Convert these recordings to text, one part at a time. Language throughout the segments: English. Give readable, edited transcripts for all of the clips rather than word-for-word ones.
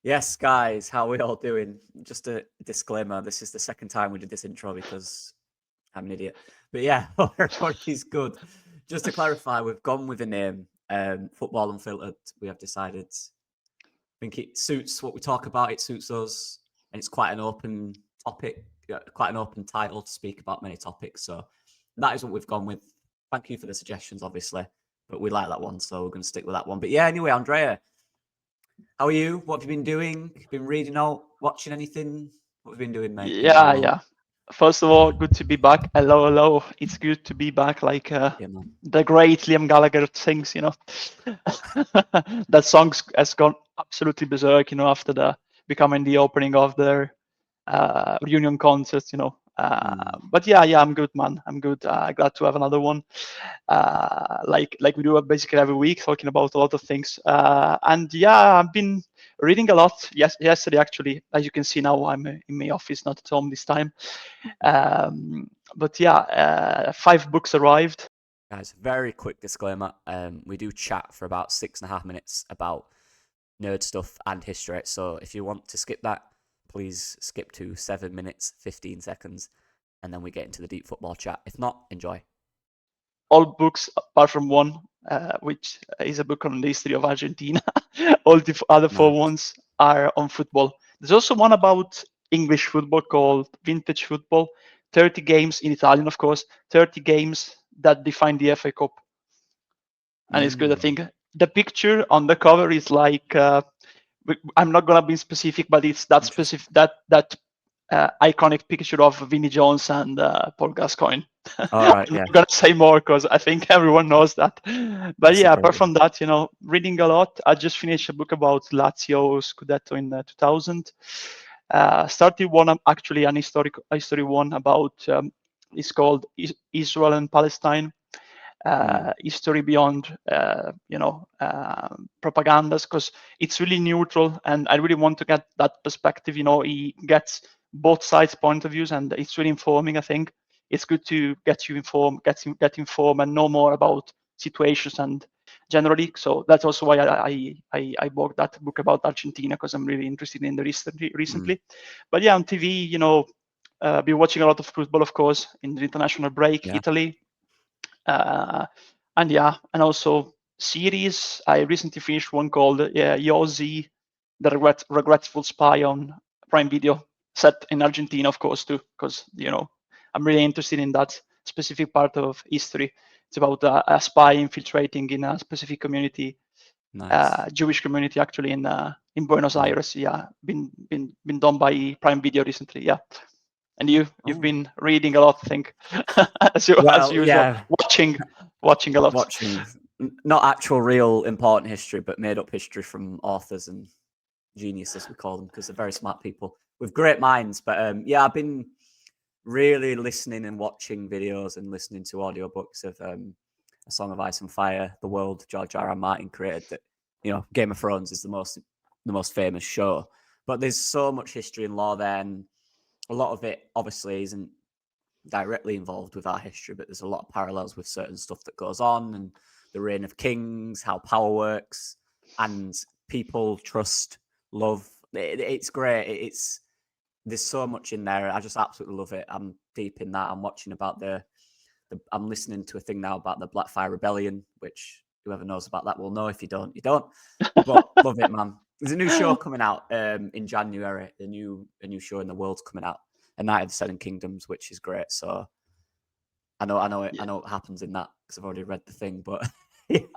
Yes, guys, how are we all doing? Just a disclaimer, this is the second time we did this intro because I'm an idiot. But yeah, everybody's good. Just to clarify, we've gone with the name Football Unfiltered. We have decided. I think it suits what we talk about. It suits us, and it's quite an open topic, quite an open title to speak about many topics. So that is what we've gone with. Thank you for the suggestions, obviously, but we like that one, so we're going to stick with that one. But yeah, anyway, Andrea, how are you? What have you been doing? Been reading out, watching anything? What have you been doing, mate, in your Yeah, world? yeah. First of all, good to be back. Hello, hello. It's good to be back. Like Yeah, man. the great Liam Gallagher sings, that song has gone absolutely berserk, after the becoming the opening of their reunion concert. But yeah, I'm good, man. I'm good. Glad to have another one. Like we do basically every week, talking about a lot of things. And yeah, I've been reading a lot. Yesterday, actually, as you can see now, I'm in my office, not at home this time. But yeah, 5 books arrived. Guys, very quick disclaimer. We do chat for about 6.5 minutes about nerd stuff and history. So if you want to skip that, please skip to 7 minutes, 15 seconds, and then we get into the deep football chat. If not, enjoy. All books apart from one, which is a book on the history of Argentina. All the other 4 Nice. ones are on football. There's also one about English football called Vintage Football. 30 games in Italian, of course. 30 games that define the FA Cup, and it's good. I think the picture on the cover is like I'm not gonna be specific, but it's that Interesting. specific that iconic picture of Vinnie Jones and Paul Gascoigne. All right, I'm yeah. not gonna say more because I think everyone knows that. But That's a yeah, great apart one. from that, reading a lot. I just finished a book about Lazio Scudetto in 2000. Started one actually an history one about it's called Israel and Palestine. History beyond propagandas, because it's really neutral, and I really want to get that perspective. He gets both sides point of views, and it's really informing. I think it's good to get you informed, get informed and know more about situations and generally. So that's also why I bought that book about Argentina, because I'm really interested in the recently. But yeah, on TV, been watching a lot of football, of course, in the international break. Yeah. Italy, uh, and also series. I recently finished one called Yossi, the Regretful Spy on Prime Video, set in Argentina, of course, too, because I'm really interested in that specific part of history. It's about a spy infiltrating in a specific community, Nice. Jewish community, actually in Buenos Yeah. Aires. Yeah, been done by Prime Video recently. Yeah. And you've Oh. been reading a lot, I think, as Well, usual, yeah. watching a lot. Watching not actual real important history, but made up history from authors and geniuses, we call them, because they're very smart people with great minds. But yeah, I've been really listening and watching videos and listening to audiobooks of A Song of Ice and Fire, the world George R. R. Martin created. That Game of Thrones is the most famous show, but there's so much history and lore there, and a lot of it obviously isn't directly involved with our history, but there's a lot of parallels with certain stuff that goes on and the reign of kings, how power works, and people trust, love. It's great. There's so much in there. I just absolutely love it. I'm deep in that. I'm watching about I'm listening to a thing now about the Blackfire Rebellion, which whoever knows about that will know. If you don't, you don't. But love it, man. There's a new show coming out in January. A new show in the world's coming out, A Night of the Seven Kingdoms, which is great. So I know it. I know what happens in that because I've already read the thing, but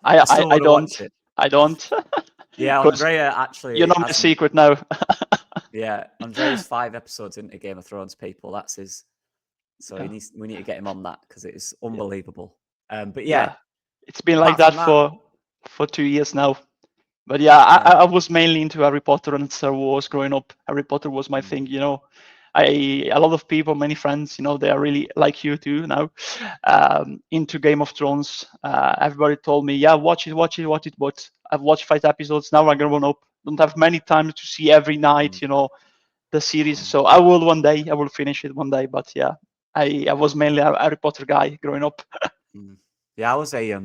I I, still I want to watch don't, it. I don't, Yeah, because Andrea you actually know my hasn't. secret now. Yeah, Andrea's 5 episodes into Game of Thrones. People, that's his. So Yeah, we need to get him on that because it is yeah, unbelievable. But yeah, yeah. It's been like apart that from that, for 2 years now. But yeah, yeah, I was mainly into Harry Potter and Star Wars growing up. Harry Potter was my thing. A lot of people, many friends, they are really like you too now, into Game of Thrones. Everybody told me, yeah, watch it, watch it, watch it. But I've watched 5 episodes now. I'm grown up, don't have many times to see every night, mm, the series. mm, So I will one day. I will finish it one day. But yeah, I was mainly a Harry Potter guy growing up. mm. Yeah, I was a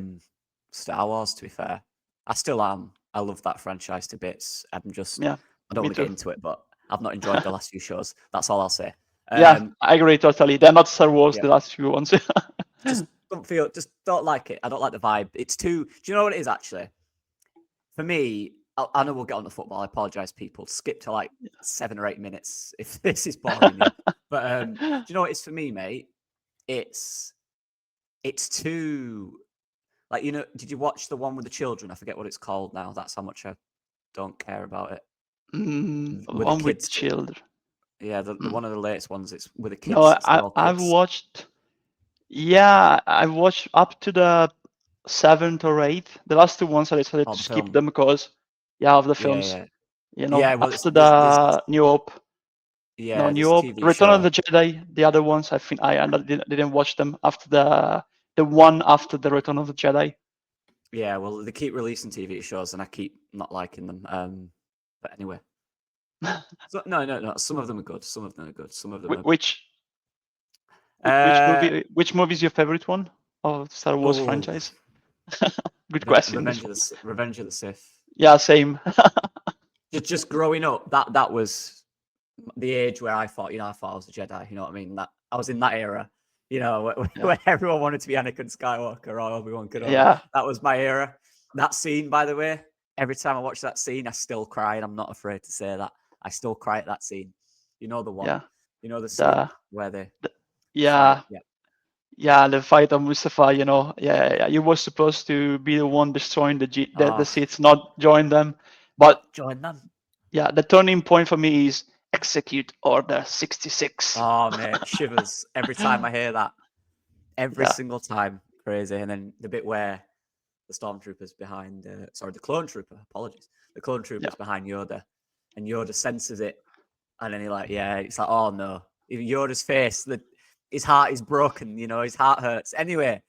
Star Wars. To be fair, I still am. I love that franchise to bits. I'm just Yeah. I don't Me want to get too. into it, but I've not enjoyed the last few shows. That's all I'll say. Yeah, I agree totally. They're not Star Wars, Yeah. the last few ones. Just don't like it. I don't like the vibe. It's too. Do you know what it is actually? For me, I know we'll get on to football. I apologize, people. Skip to like 7 or 8 minutes if this is boring you. But do you know what it is for me, mate? It's too like, you know. Did you watch the one with the children? I forget what it's called now. That's how much I don't care about it. With the One with kids. children. Yeah, the one of the latest ones. It's with the kids. No, It's all I've kids. watched. Yeah, I watched up to the 7th or 8th. The last two ones I decided Oh, to the skip film. them because, yeah, of the Yeah, films. yeah, You know, yeah. Well, after there's the New Hope. No, yeah, New there's a Hope, TV Return of show. the Jedi. The other ones, I think I didn't watch them after the one after the Return of the Jedi. Yeah, well, they keep releasing TV shows, and I keep not liking them. But anyway, so, no. Some of them are good. Some of them are good. Some of them are. Which Uh, movie? Which movie is your favorite one of Star Wars oh, franchise? Good question. This one. Revenge of the Sith. Yeah, same. Just growing up, that was the age where I thought I was a Jedi. You know what I mean? That I was in that era. You know, where everyone wanted to be Anakin Skywalker or Obi-Wan Kenobi. Yeah. That was my era. That scene, by the way, every time I watch that scene, I still cry, and I'm not afraid to say that. I still cry at that scene. You know the one. Yeah. You know the scene where they fight. Yeah. Yeah, the fight on Mustafa, you know, yeah, you were supposed to be the one destroying the seats, not join them. But join them. Yeah, the turning point for me is execute Order 66. Oh, mate, shivers every time I hear that. Every single time, crazy. And then the bit where the stormtroopers behind, the clone trooper, apologies, the clone trooper's behind Yoda, and Yoda senses it, and then it's like, oh no, even Yoda's face, his heart is broken, you know, his heart hurts. Anyway,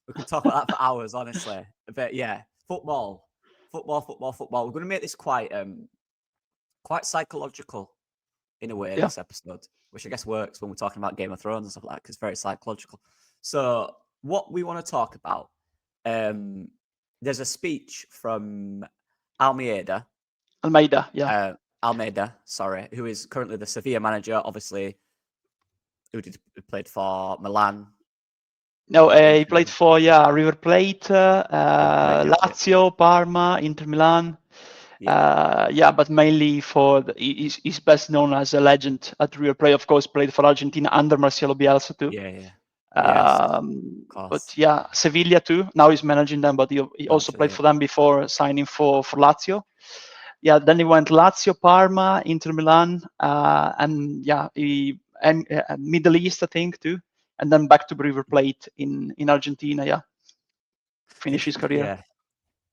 we could talk about that for hours, honestly. But yeah, football. We're going to make this quite psychological in a way, this episode, which I guess works when we're talking about Game of Thrones and stuff like that, because it's very psychological. So what we want to talk about, there's a speech from Almeyda, sorry, who is currently the Sevilla manager, obviously, who played for Milan. No, he played for River Plate, Lazio, Parma, Inter Milan. But mainly he's best known as a legend at River Plate. Of course, played for Argentina under Marcelo Bielsa too. But yeah, Sevilla too. Now he's managing them, but he also played for them before signing for Lazio. Yeah, then he went Lazio, Parma, Inter Milan, and Middle East, I think too, and then back to River Plate in Argentina. Yeah, finish his career.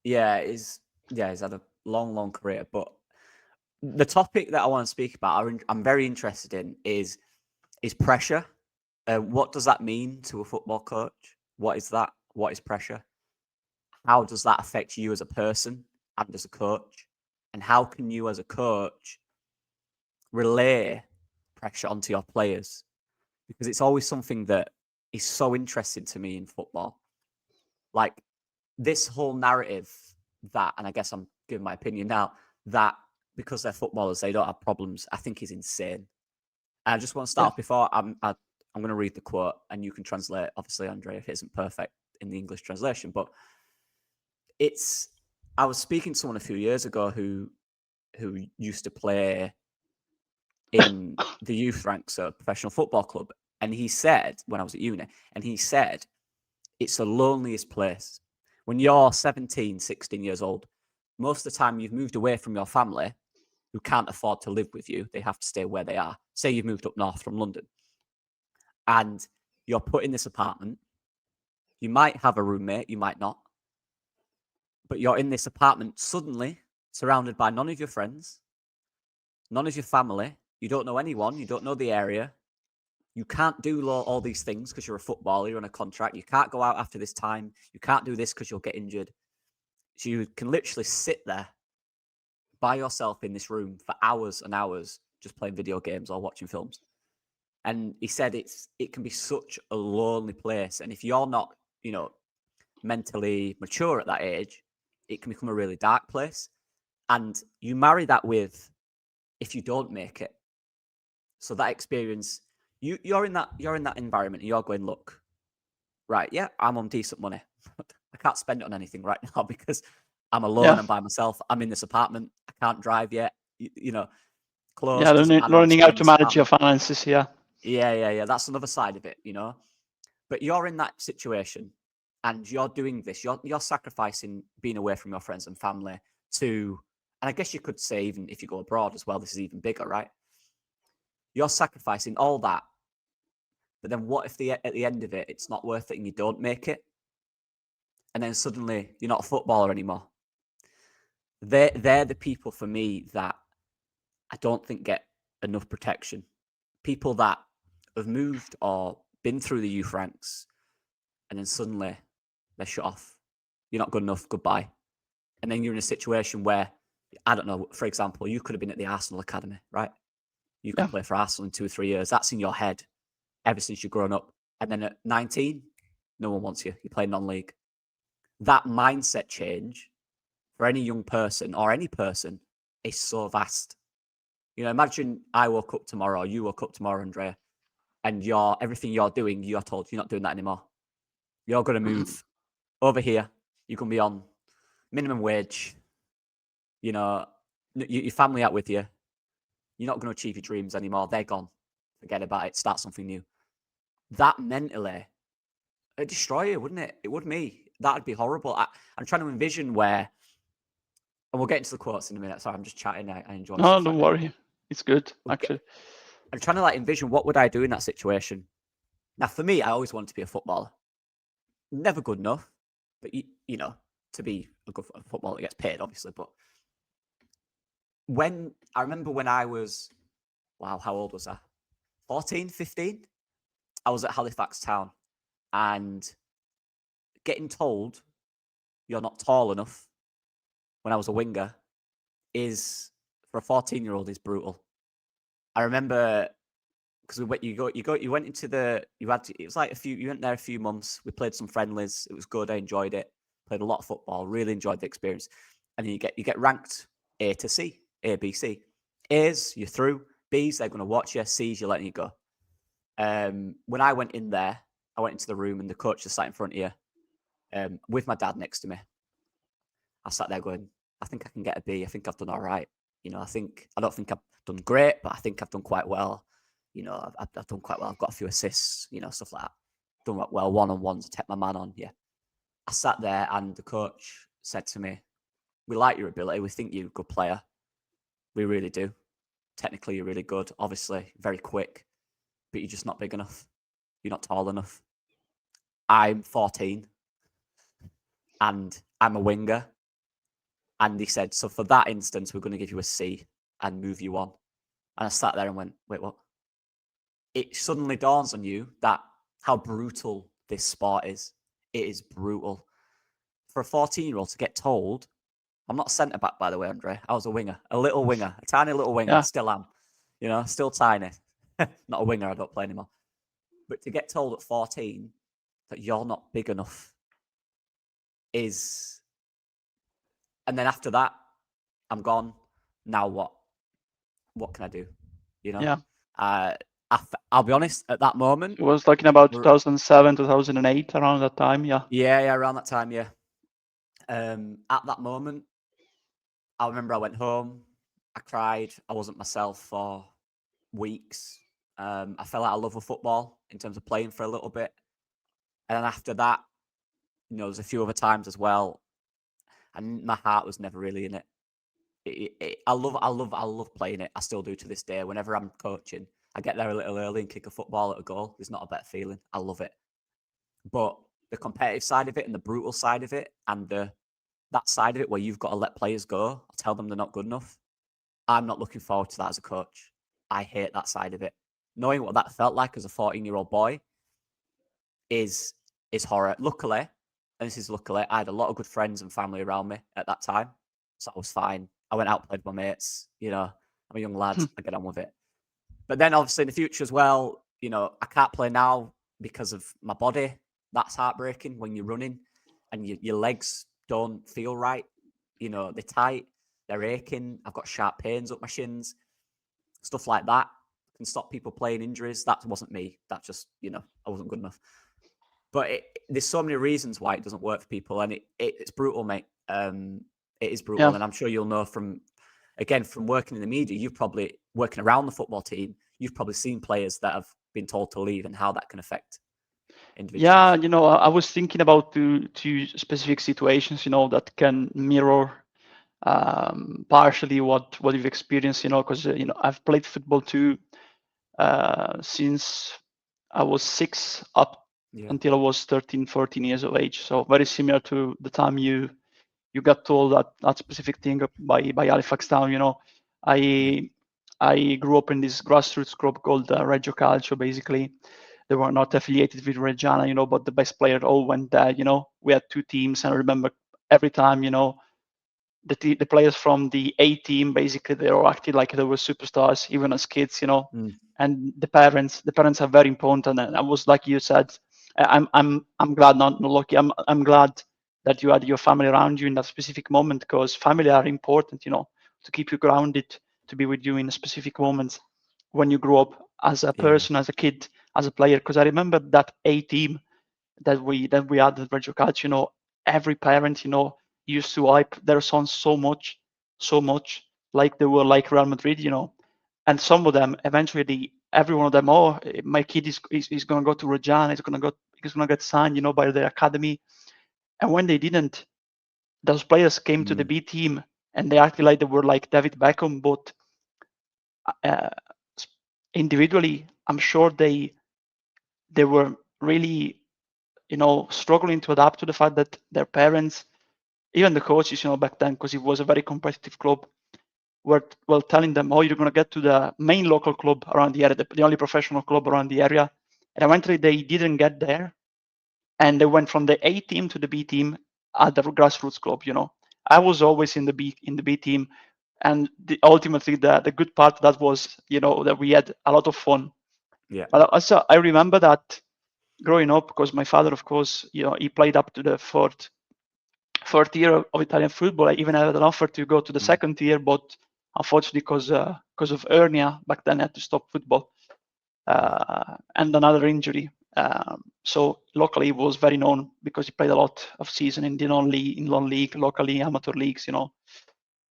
He's had a long career. But the topic that I want to speak about, I'm very interested in, is pressure. What does that mean to a football coach? What is that? What is pressure? How does that affect you as a person and as a coach? And how can you, as a coach, relay pressure onto your players? Because it's always something that is so interesting to me in football. Like this whole narrative that, and I guess I'm giving my opinion now, that because they're footballers, they don't have problems, I think is insane. And I just want to start before I'm going to read the quote, and you can translate, obviously, Andre, if it isn't perfect in the English translation. But I was speaking to someone a few years ago who used to play in the youth ranks of a professional football club. And he said, when I was at uni, and he said, it's the loneliest place. When you're 17, 16 years old, most of the time you've moved away from your family who can't afford to live with you. They have to stay where they are. Say you've moved up north from London and you're put in this apartment. You might have a roommate, you might not. But you're in this apartment suddenly surrounded by none of your friends, none of your family. You don't know anyone. You don't know the area. You can't do all these things because you're a footballer. You're on a contract. You can't go out after this time. You can't do this because you'll get injured. So you can literally sit there by yourself in this room for hours and hours just playing video games or watching films. And he said it can be such a lonely place. And if you're not, mentally mature at that age, it can become a really dark place. And you marry that with if you don't make it. So that experience, you're in that environment and you're going, look, right, yeah, I'm on decent money. I can't spend it on anything right now because I'm alone, I'm by myself, I'm in this apartment, I can't drive yet, you know, clothes, doesn't matter, I'm learning staying how in to this manage your apartment. finances. Yeah. Yeah. That's another side of it, you know. But you're in that situation and you're doing this, you're sacrificing being away from your friends and family to, and I guess you could say even if you go abroad as well, this is even bigger, right? You're sacrificing all that. But then what if at the end of it, it's not worth it and you don't make it? And then suddenly you're not a footballer anymore. They're the people for me that I don't think get enough protection. People that have moved or been through the youth ranks and then suddenly they're shut off. You're not good enough, goodbye. And then you're in a situation where, I don't know, for example, you could have been at the Arsenal Academy, right? You could play for Arsenal in 2 or 3 years. That's in your head ever since you've grown up. And then at 19, no one wants you. You're playing non-league. That mindset change for any young person or any person is so vast. You know, imagine I woke up tomorrow, or you woke up tomorrow, Andrea, and everything you're doing, you're told you're not doing that anymore. You're going to move over here. You're going to be on minimum wage. You know, your family out with you. You're not going to achieve your dreams anymore. They're gone. Forget about it. Start something new. That mentally, it'd destroy you, wouldn't it? It would me. That'd be horrible. I'm trying to envision where, and we'll get into the quotes in a minute. Sorry, I'm just chatting. I enjoy No, stuff don't like worry. It's good, actually. I'm trying to like envision what would I do in that situation. Now, for me, I always wanted to be a footballer. Never good enough, but you know, to be a good footballer that gets paid, obviously. But I remember when I was, wow, how old was I? 14, 15? I was at Halifax Town and getting told you're not tall enough when I was a winger is, for a 14-year-old, is brutal. I remember because you went into it was like you went there a few months. We played some friendlies. It was good. I enjoyed it. Played a lot of football. Really enjoyed the experience. And then you get ranked A to C, A, B, C. A's, you're through. B's, they're going to watch you. C's, you're letting you go. When I went in there, I went into the room and the coach just sat in front of you with my dad next to me. I sat there going, I think I can get a B. I think I've done all right. You know, I don't think I've done great, but I think I've done quite well. You know, I've done quite well. I've got a few assists, you know, stuff like that. Done well one-on-ones, take my man on. Yeah. I sat there and the coach said to me, we like your ability. We think you're a good player. We really do. Technically, you're really good. Obviously, very quick, but you're just not big enough. You're not tall enough. I'm 14 and I'm a winger. And he said, so for that instance, we're going to give you a C and move you on. And I sat there and went, wait, what? It suddenly dawns on you that how brutal this sport is. It is brutal. For a 14-year-old to get told, I'm not centre back, by the way, Andre. I was a winger, a little winger, a tiny little winger. Yeah. Still am, you know, still tiny. Not a winger. I don't play anymore. But to get told at 14 that you're not big enough is, and then after that, I'm gone. Now what? What can I do? You know? Yeah. I'll be honest, at that moment. It was talking about 2007, 2008, around that time, yeah. Yeah, around that time, yeah. At that moment, I remember I went home, I cried, I wasn't myself for weeks. I fell out of love with football in terms of playing for a little bit. And then after that, you know, there's a few other times as well. And my heart was never really in it. I love playing it. I still do to this day. Whenever I'm coaching, I get there a little early and kick a football at a goal. There's not a better feeling. I love it. But the competitive side of it and the brutal side of it and that side of it where you've got to let players go or tell them they're not good enough, I'm not looking forward to that as a coach. I hate that side of it. Knowing what that felt like as a 14-year-old boy is horror. Luckily, and this is luckily, I had a lot of good friends and family around me at that time. So I was fine. I went out and played with my mates. You know, I'm a young lad. I get on with it. But then obviously in the future as well, you know, I can't play now because of my body. That's heartbreaking when you're running and your legs don't feel right. You know, they're tight, they're aching. I've got sharp pains up my shins. stuff like that can stop people playing injuries. That wasn't me. That just, I wasn't good enough. But there's so many reasons why it doesn't work for people, and it's brutal, mate. It is brutal, and I'm sure you'll know from working in the media, you've probably working around the football team, you've probably seen players that have been told to leave and how that can affect individuals. Yeah, I was thinking about two specific situations, that can mirror partially what you've experienced, because I've played football too since I was 6 up until I was 13, 14 years of age. So very similar to the time you got told that specific thing by Halifax Town. I grew up in this grassroots club called Reggio Calcio. Basically, they were not affiliated with Reggiana, but the best players all went there. We had 2 teams, and I remember every time, the players from the A team, basically, they all acted like they were superstars, even as kids. And the parents are very important. And I was, like you said, I'm glad, not lucky. I'm glad that you had your family around you in that specific moment, because family are important, to keep you grounded, to be with you in specific moments when you grow up as a person, as a kid, as a player. Because I remember that A team that we had at Reggio Calcio, every parent, used to hype their sons so much, like they were like Real Madrid, and some of them eventually, every one of them, oh, my kid is going to go to Reggiana, he's going to get signed, by the academy. And when they didn't, those players came to the B team and they acted like they were like David Beckham, but individually, I'm sure they were really, struggling to adapt to the fact that their parents, even the coaches, back then, because it was a very competitive club, were telling them, oh, you're going to get to the main local club around the area, the only professional club around the area. And eventually they didn't get there. And they went from the A team to the B team at the grassroots club. I was always in the B team. And ultimately, the good part of that was, that we had a lot of fun. Yeah. But also, I remember that growing up, because my father, of course, he played up to the fourth year of Italian football. I even had an offer to go to the second tier, but unfortunately, because of hernia back then, I had to stop football and another injury. So locally, he was very known because he played a lot of season in the non-league, locally, amateur leagues.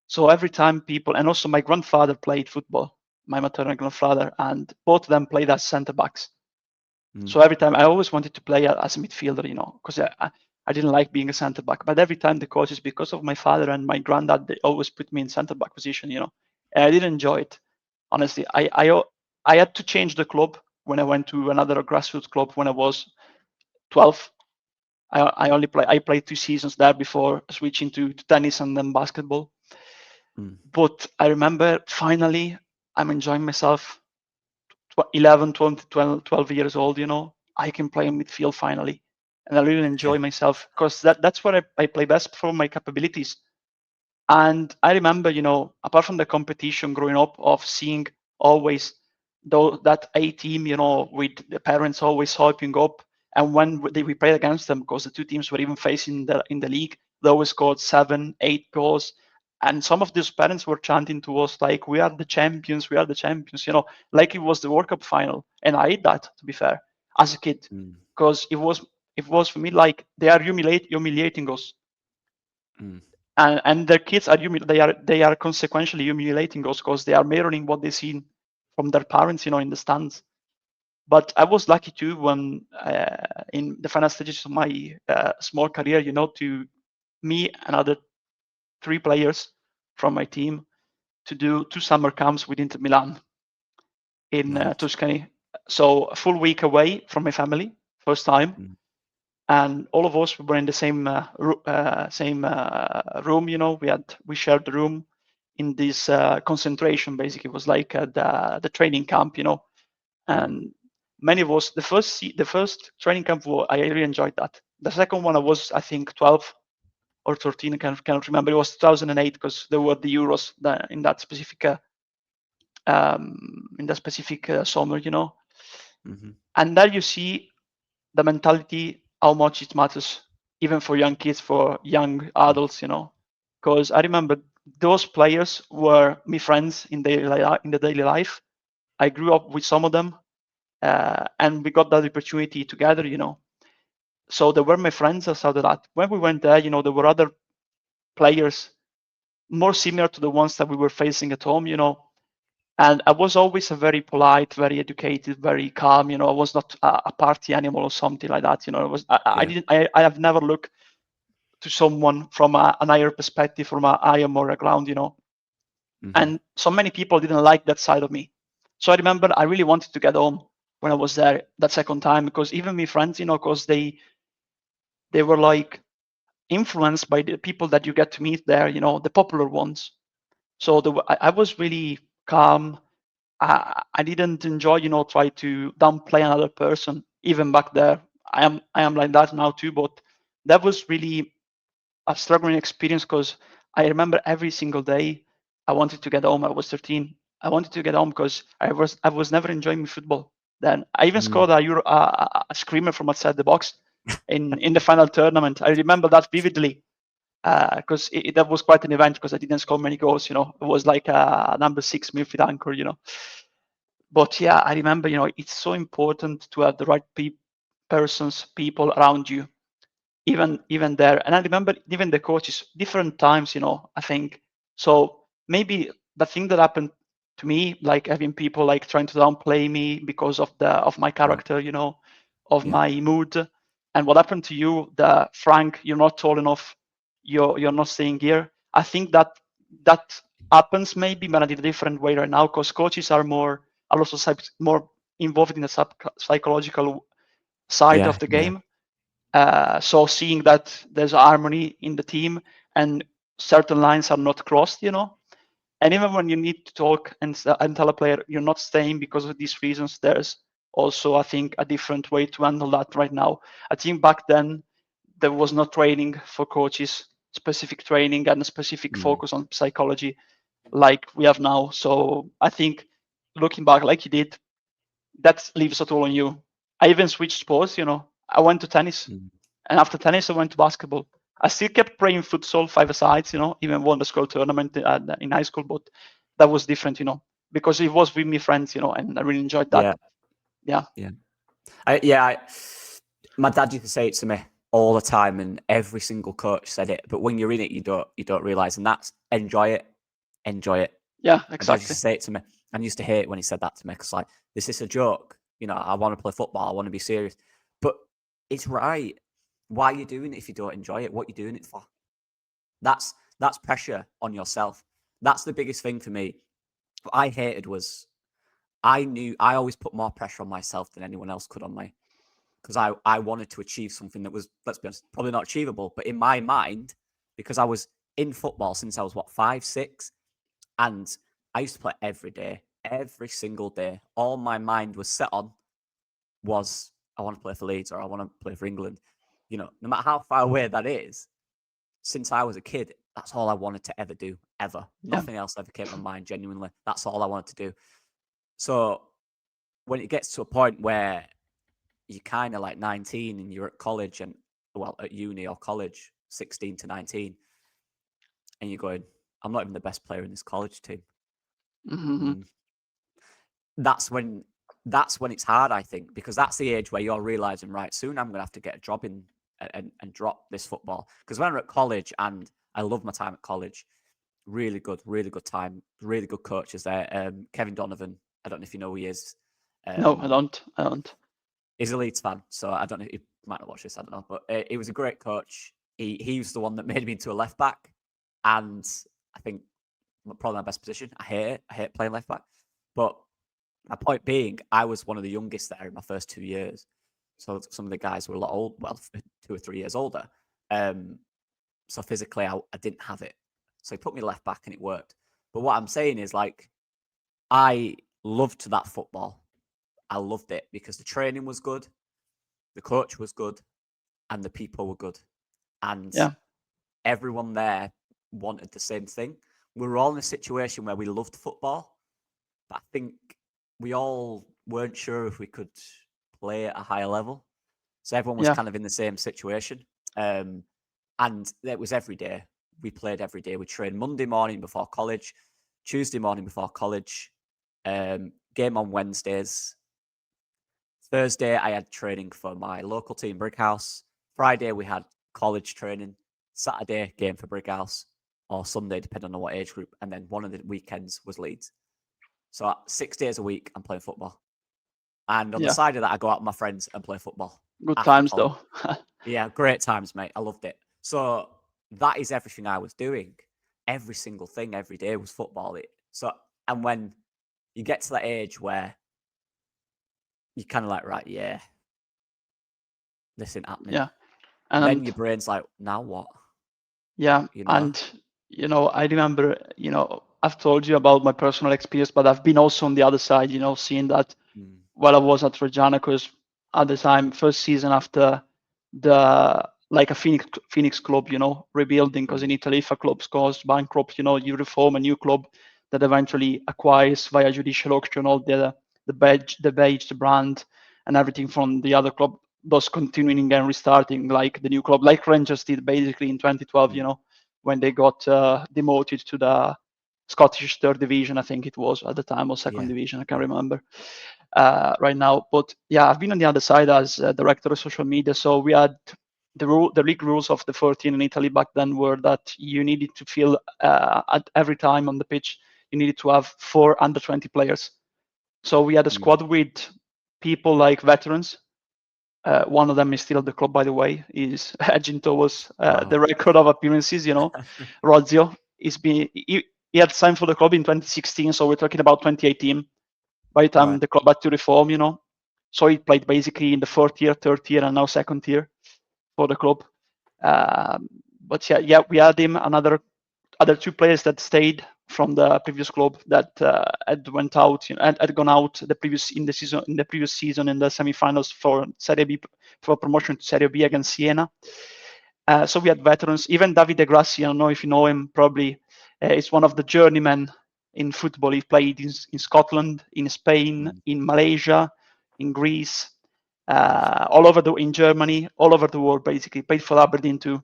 So every time people, and also my grandfather played football, my maternal grandfather, and both of them played as centre backs. So every time I always wanted to play as a midfielder, because I didn't like being a centre back. But every time the coaches, because of my father and my granddad, they always put me in centre back position, and I didn't enjoy it. Honestly, I had to change the club when I went to another grassroots club when I was 12. I played 2 seasons there before switching to tennis and then basketball. But I remember finally I'm enjoying myself. 11, 12 years old, I can play in midfield finally. And I really enjoy myself because that's what I play best for my capabilities. And I remember, apart from the competition growing up of seeing always that A team, with the parents always hyping up. And when we played against them, because the 2 teams were even facing in the league, they always scored 7, 8 goals. And some of these parents were chanting to us like, we are the champions, like it was the World Cup final. And I hate that, to be fair, as a kid, because it was for me like they are humiliating us. And their kids are they are consequentially humiliating us because they are mirroring what they see from their parents, in the stands. But I was lucky too when in the final stages of my small career, to me and other 3 players from my team to do 2 summer camps with Inter Milan in Tuscany. So a full week away from my family, first time. And all of us were in the same room. We shared the room in this concentration. Basically, it was like the training camp. And many of us, the first training camp, I really enjoyed that. The second one, I was, I think, 12 or 13. I cannot remember. It was 2008 because there were the Euros in that specific summer. And there you see the mentality, how much it matters, even for young kids, for young adults, because I remember those players were my friends in the daily life, I grew up with some of them, and we got that opportunity together, So they were my friends after that. When we went there, there were other players more similar to the ones that we were facing at home, And I was always a very polite, very educated, very calm. I was not a party animal or something like that. I didn't. I have never looked to someone from an higher perspective, from a higher moral ground. And so many people didn't like that side of me. So I remember I really wanted to get home when I was there that second time, because even my friends, because they were like influenced by the people that you get to meet there, the popular ones. So I was really calm. I didn't enjoy, try to downplay another person. Even back there, I am like that now too. But that was really a struggling experience, because I remember every single day I wanted to get home. I was 13. I wanted to get home because I was never enjoying football. Then I even scored a screamer from outside the box in the final tournament. I remember that vividly, because that was quite an event, because I didn't score many goals. It was like a number 6 midfield anchor. But yeah, I remember. It's so important to have the right people around you, even there. And I remember even the coaches, different times. I think so. Maybe the thing that happened to me, like having people like trying to downplay me because of my character, of my mood. And what happened to you, the Frank, you're not tall enough, you're not staying here. I think that happens maybe, but in a different way right now, because coaches are also more involved in the psychological side of the game. So seeing that there's harmony in the team and certain lines are not crossed, and even when you need to talk and tell a player you're not staying because of these reasons, there's also, I think, a different way to handle that right now. I think back then there was no training for coaches, specific training and a specific focus on psychology like we have now. So I think looking back like you did, that leaves it all on you. I even switched sports, I went to tennis, and after tennis, I went to basketball. I still kept playing futsal 5-a-sides, even won the school tournament in high school, but that was different, because it was with my friends, and I really enjoyed that. Yeah. My dad used to say it to me all the time, and every single coach said it. But when you're in it, you don't realize, and that's enjoy it. Yeah, My dad exactly. used to say it to me, and I used to hate it when he said that to me, because like, this is a joke. I want to play football. I want to be serious, but it's right. Why are you doing it if you don't enjoy it? What are you doing it for? That's pressure on yourself. That's the biggest thing for me. What I hated was I knew I always put more pressure on myself than anyone else could on me, because I wanted to achieve something that was, let's be honest, probably not achievable. But in my mind, because I was in football since I was 5, 6, and I used to play every day, every single day. All my mind was set on was I want to play for Leeds or I want to play for England. No matter how far away that is, since I was a kid, that's all I wanted to ever do, ever. Nothing else ever came to my mind, genuinely. That's all I wanted to do. So when it gets to a point where you're kind of like 19 and you're at college at uni or college, 16 to 19, and you're going, I'm not even the best player in this college team. That's when it's hard, I think, because that's the age where you're realizing, right, soon I'm going to have to get a job in and drop this football. Because when I'm at college, and I love my time at college, really good time, really good coaches there. Kevin Donovan, I don't know if you know who he is. No, I don't. He's a Leeds fan, so I don't know. He might not watch this. I don't know, but he was a great coach. He was the one that made me into a left back, and I think probably my best position. I hate playing left back, but my point being, I was one of the youngest there in my first 2 years, so some of the guys were a lot old, 2 or 3 years older. So physically, I didn't have it. So he put me left back, and it worked. But what I'm saying is, like, I loved that football. I loved it because the training was good, the coach was good, and the people were good. And everyone there wanted the same thing. We were all in a situation where we loved football, but I think we all weren't sure if we could play at a higher level. So everyone was kind of in the same situation. And it was every day. We played every day. We trained Monday morning before college, Tuesday morning before college, game on Wednesdays. Thursday, I had training for my local team, Brighouse. Friday, we had college training. Saturday, game for Brighouse, or Sunday, depending on what age group. And then one of the weekends was Leeds. So 6 days a week, I'm playing football. And on the side of that, I go out with my friends and play football. Good times, college. though. Yeah, great times, mate. I loved it. So that is everything I was doing. Every single thing, every day was football. And when you get to that age where you're kind of like, right, yeah, this isn't happening. Yeah. And then your brain's like, now what? Yeah. You know? And, I remember, I've told you about my personal experience, but I've been also on the other side, seeing that while I was at Reggiana, because at the time, first season after like a Phoenix club, rebuilding, because in Italy, if a club goes bankrupt, you reform a new club that eventually acquires via judicial auction all the badge, the brand, and everything from the other club, thus continuing and restarting like the new club, like Rangers did basically in 2012, when they got demoted to the Scottish third division, I think it was at the time, or second division, I can't remember right now. But yeah, I've been on the other side as director of social media. So we had the league rules of the 14 in Italy back then were that you needed to fill at every time on the pitch, you needed to have 4 under 20 players. So we had a squad with people like veterans. One of them is still at the club, by the way. He's edging towards the record of appearances. Rozio he had signed for the club in 2016, so we're talking about 2018. By the time the club had to reform, so he played basically in the fourth tier, third tier, and now second tier for the club. But yeah, we had him. Other 2 players that stayed from the previous club that had went out, had gone out in the previous season in the semi-finals for Serie B, for promotion to Serie B against Siena. So we had veterans. Even Davide Grassi, I don't know if you know him, probably is one of the journeymen in football. He played in Scotland, in Spain, in Malaysia, in Greece, all over in Germany, all over the world. Basically, played for Aberdeen too.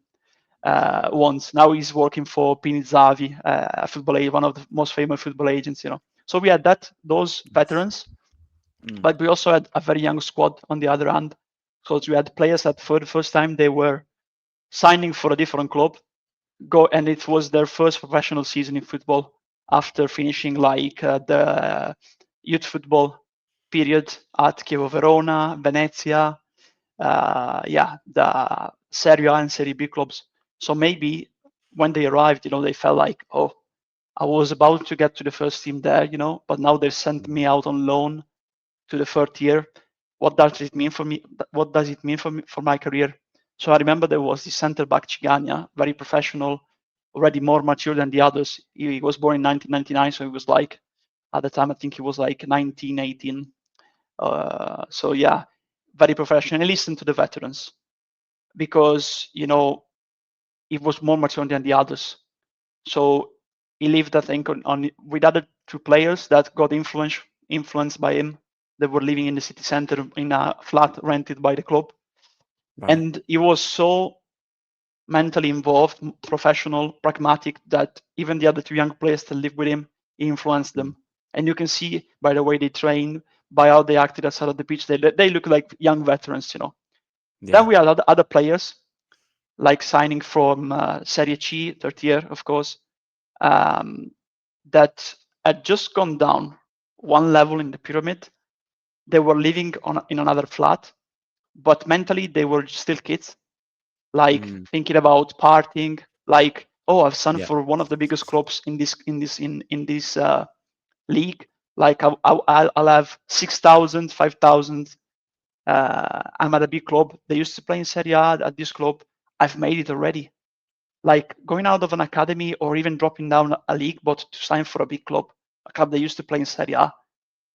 Once. Now he's working for Pinizzavi, a football agent, one of the most famous football agents. So we had those veterans, but we also had a very young squad on the other hand. So we had players that for the first time they were signing for a different club, and it was their first professional season in football after finishing like the youth football period at Chievo Verona, Venezia, the Serie A and Serie B clubs. So maybe when they arrived, they felt like, oh, I was about to get to the first team there, but now they've sent me out on loan to the third tier. What does it mean for me? What does it mean for my career? So I remember there was the center back Cigagna, very professional, already more mature than the others. He was born in 1999, so he was like, at the time, I think he was like 19, 18. So yeah, very professional. And listen to the veterans because, he was more mature than the others. So he lived, I think, on with other 2 players that got influenced by him. They were living in the city center in a flat rented by the club. And he was so mentally involved, professional, pragmatic, that even the other 2 young players that lived with him, he influenced them. And you can see by the way they train, by how they acted outside of the pitch, they look like young veterans, Then we had other players, like signing from Serie C, third tier, of course, that had just gone down one level in the pyramid. They were living in another flat, but mentally they were still kids, like thinking about partying, like, oh, I've signed for one of the biggest clubs in this league. Like I'll have 6,000, 5,000. I'm at a big club. They used to play in Serie A at this club. I've made it already. Like going out of an academy or even dropping down a league, but to sign for a big club, a club they used to play in Serie A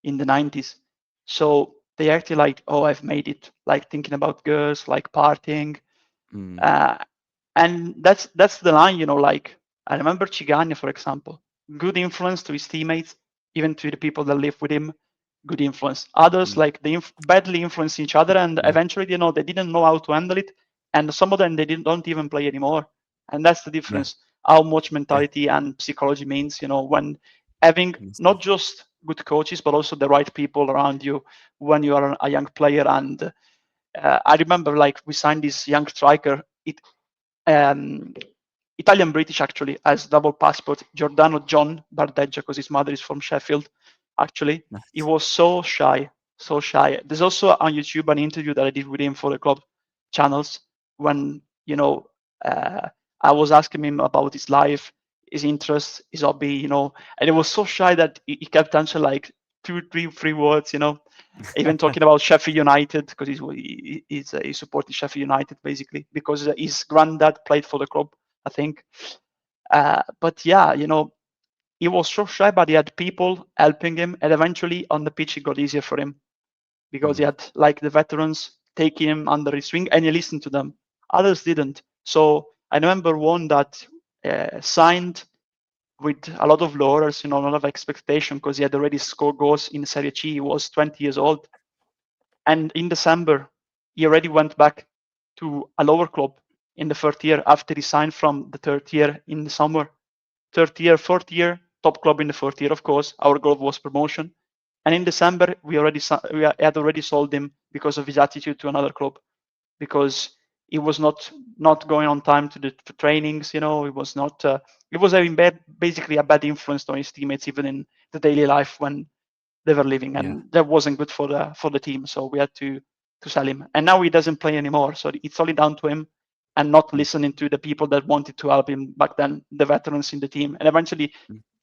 in the 90s. So they acted like, oh, I've made it. Like thinking about girls, like partying. And that's the line, like I remember Cigagna, for example, good influence to his teammates, even to the people that live with him, good influence. Others, like they badly influence each other, and eventually, they didn't know how to handle it. And some of them, don't even play anymore. And that's the difference, how much mentality and psychology means, when having not just good coaches, but also the right people around you when you are a young player. And I remember like we signed this young striker, Italian British actually, as double passport, Giordano John Bardeggia, because his mother is from Sheffield. Actually, he Nice. was so shy, so shy. There's also on YouTube an interview that I did with him for the club channels when I was asking him about his life, his interests, his hobby, and he was so shy that he kept answering like 2, 3, 3 words, even talking about Sheffield United because he supported Sheffield United basically because his granddad played for the club, I think. But yeah, he was so shy, but he had people helping him, and eventually on the pitch it got easier for him because he had like the veterans taking him under his wing, and he listened to them. Others didn't. So I remember one that signed with a lot of laurels, a lot of expectation because he had already scored goals in Serie C. He was 20 years old. And in December, he already went back to a lower club in the third year after he signed from the third year in the summer. Third year, fourth year, top club in the fourth year, of course. Our goal was promotion. And in December, we had already sold him because of his attitude to another club, because he was not going on time to the trainings. He was not. He was having basically a bad influence on his teammates, even in the daily life when they were living, and that wasn't good for the team. So we had to sell him, and now he doesn't play anymore. So it's only down to him and not listening to the people that wanted to help him back then, the veterans in the team. And eventually,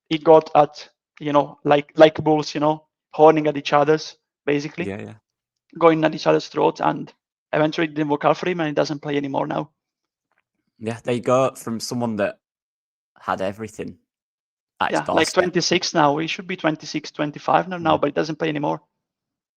he got at like bulls, horning at each other's basically, going at each other's throats, and eventually it didn't work out for him, and he doesn't play anymore now. Yeah, there you go. From someone that had everything. Yeah, like 26 now. He should be 26, 25 now, but he doesn't play anymore.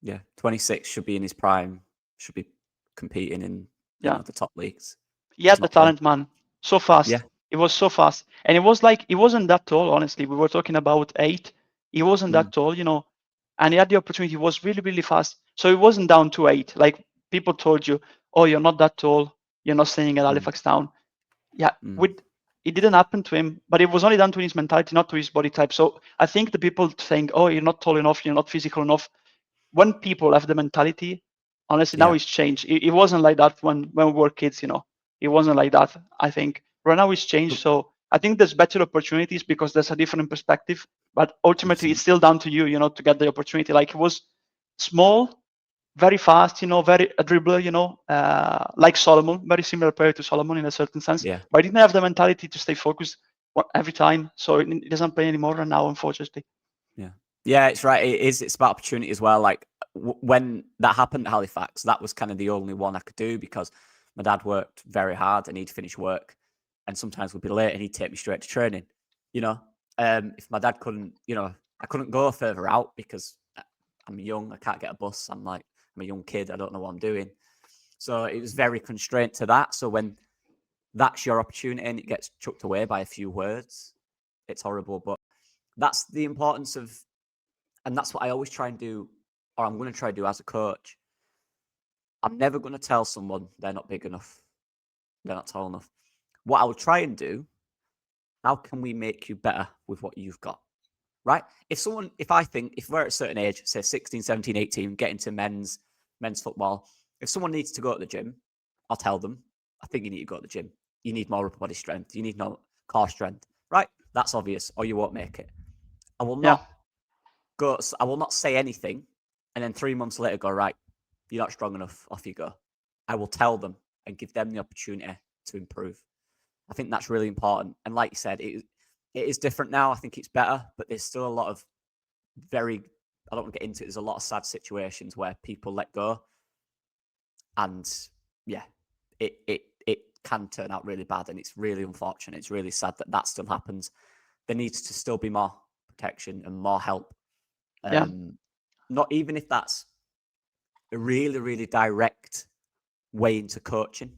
Yeah, 26 should be in his prime. Should be competing in the top leagues. He had the talent, man. So fast. Yeah. It was so fast. And it was like, he wasn't that tall, honestly. We were talking about 8. He wasn't that tall, and he had the opportunity. He was really, really fast. So it wasn't down to 8. Like people told you, oh, you're not that tall. You're not staying at Halifax Town. Yeah, it didn't happen to him, but it was only down to his mentality, not to his body type. So I think the people saying, oh, you're not tall enough, you're not physical enough. When people have the mentality, honestly, now it's changed. It wasn't like that when we were kids, It wasn't like that, I think. Right now it's changed. So I think there's better opportunities because there's a different perspective. But ultimately, it's still down to you, to get the opportunity. Like he was small, very fast, very a dribbler, like Solomon, very similar player to Solomon in a certain sense. Yeah. But he didn't have the mentality to stay focused every time. So he doesn't play anymore right now, unfortunately. Yeah. Yeah, it's right. It's about opportunity as well. Like when that happened at Halifax, that was kind of the only one I could do because my dad worked very hard and he'd finish work and sometimes we'd be late and he'd take me straight to training. If my dad couldn't, I couldn't go further out because I'm young. I can't get a bus. I'm a young kid. I don't know what I'm doing. So it was very constrained to that. So when that's your opportunity and it gets chucked away by a few words, it's horrible. But that's the importance of, and that's what I always try and do, or I'm going to try to do as a coach. I'm never going to tell someone they're not big enough, they're not tall enough. What I'll try and do, how can we make you better with what you've got? Right? If we're at a certain age, say 16, 17, 18, get into men's football, if someone needs to go to the gym, I'll tell them, I think you need to go to the gym. You need more upper body strength. You need more core strength. Right? That's obvious, or you won't make it. I will not say anything and then 3 months later go, right, you're not strong enough, off you go. I will tell them and give them the opportunity to improve. I think that's really important. And like you said, it is different now. I think it's better, but there's still a lot of I don't want to get into it. There's a lot of sad situations where people let go. And yeah, it can turn out really bad. And it's really unfortunate. It's really sad that still happens. There needs to still be more protection and more help. Not even if that's a really, really direct way into coaching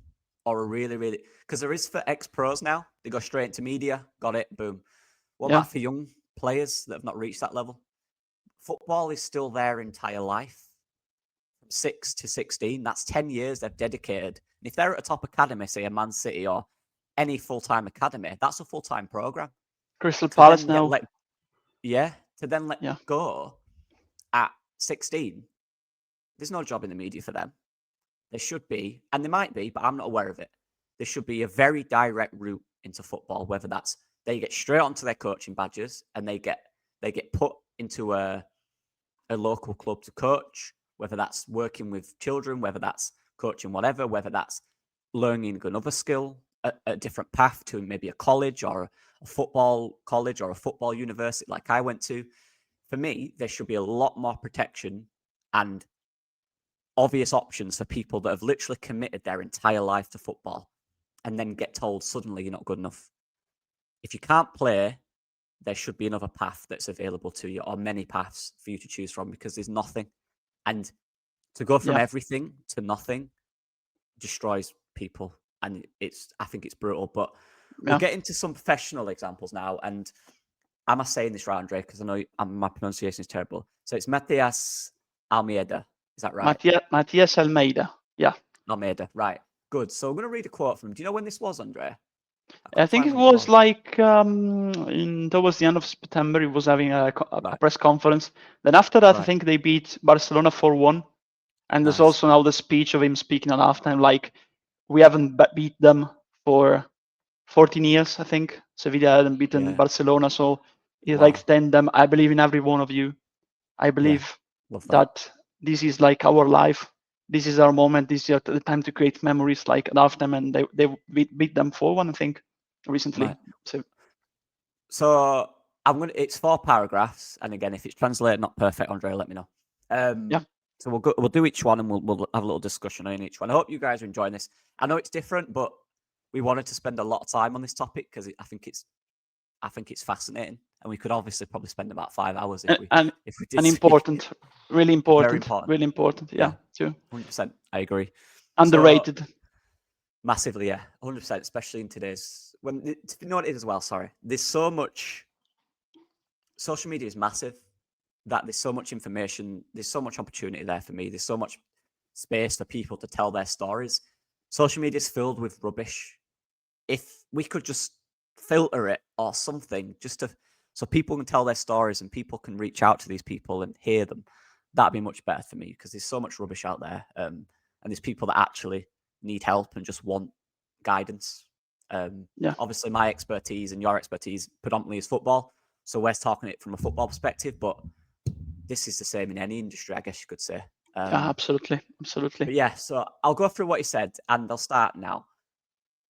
or a really, really, because there is for ex-pros now, they go straight into media, got it, boom. What about for young players that have not reached that level? Football is still their entire life. From 6 to 16, that's 10 years they've dedicated. And if they're at a top academy, say a Man City or any full-time academy, that's a full-time program. Crystal Palace now. to then let go at 16, there's no job in the media for them. There should be, and there might be, but I'm not aware of it. There should be a very direct route into football, whether that's they get straight onto their coaching badges and they get put into a local club to coach, whether that's working with children, whether that's coaching whatever, whether that's learning another skill, a different path to maybe a college or a football college or a football university like I went to. For me, there should be a lot more protection and obvious options for people that have literally committed their entire life to football and then get told suddenly you're not good enough. If you can't play, there should be another path that's available to you, or many paths for you to choose from, because there's nothing. And to go from everything to nothing destroys people. And I think it's brutal. But we'll get into some professional examples now. And am I saying this right, Andre? Because I know my pronunciation is terrible. So it's Matías Almeyda. Is that right? Matías Almeyda. Yeah. Almeyda. Right. Good. So I'm going to read a quote from him. Do you know when this was, Andre? I think it was like towards the end of September. He was having a press conference. Then after that, I think they beat Barcelona 4-1. And there's also now the speech of him speaking at halftime, like, we haven't beat them for 14 years, I think. Sevilla hadn't beaten Barcelona. So he's like telling them, I believe in every one of you. I believe that this is like our life. This is our moment. This is the time to create memories, like at halftime. And they beat them 4-1, I think, recently. Right. So it's 4 paragraphs. And again, if it's translated not perfect, Andre, let me know. So we'll do each one and we'll have a little discussion on each one. I hope you guys are enjoying this. I know it's different, but we wanted to spend a lot of time on this topic because I think it's fascinating, and we could obviously probably spend about 5 hours if we did. And important, really important, very important, really important. Yeah, too. 100%. I agree. Underrated. So, massively, 100%. Especially in today's you know what it is as well. Sorry, there's so much. Social media is massive. That there's so much information, there's so much opportunity there for me. There's so much space for people to tell their stories. Social media is filled with rubbish. If we could just filter it or something, so people can tell their stories and people can reach out to these people and hear them, that'd be much better for me, because there's so much rubbish out there, and there's people that actually need help and just want guidance. Obviously, my expertise and your expertise predominantly is football, so we're talking it from a football perspective, but this is the same in any industry, I guess you could say. Absolutely. But so I'll go through what he said, and I'll start now.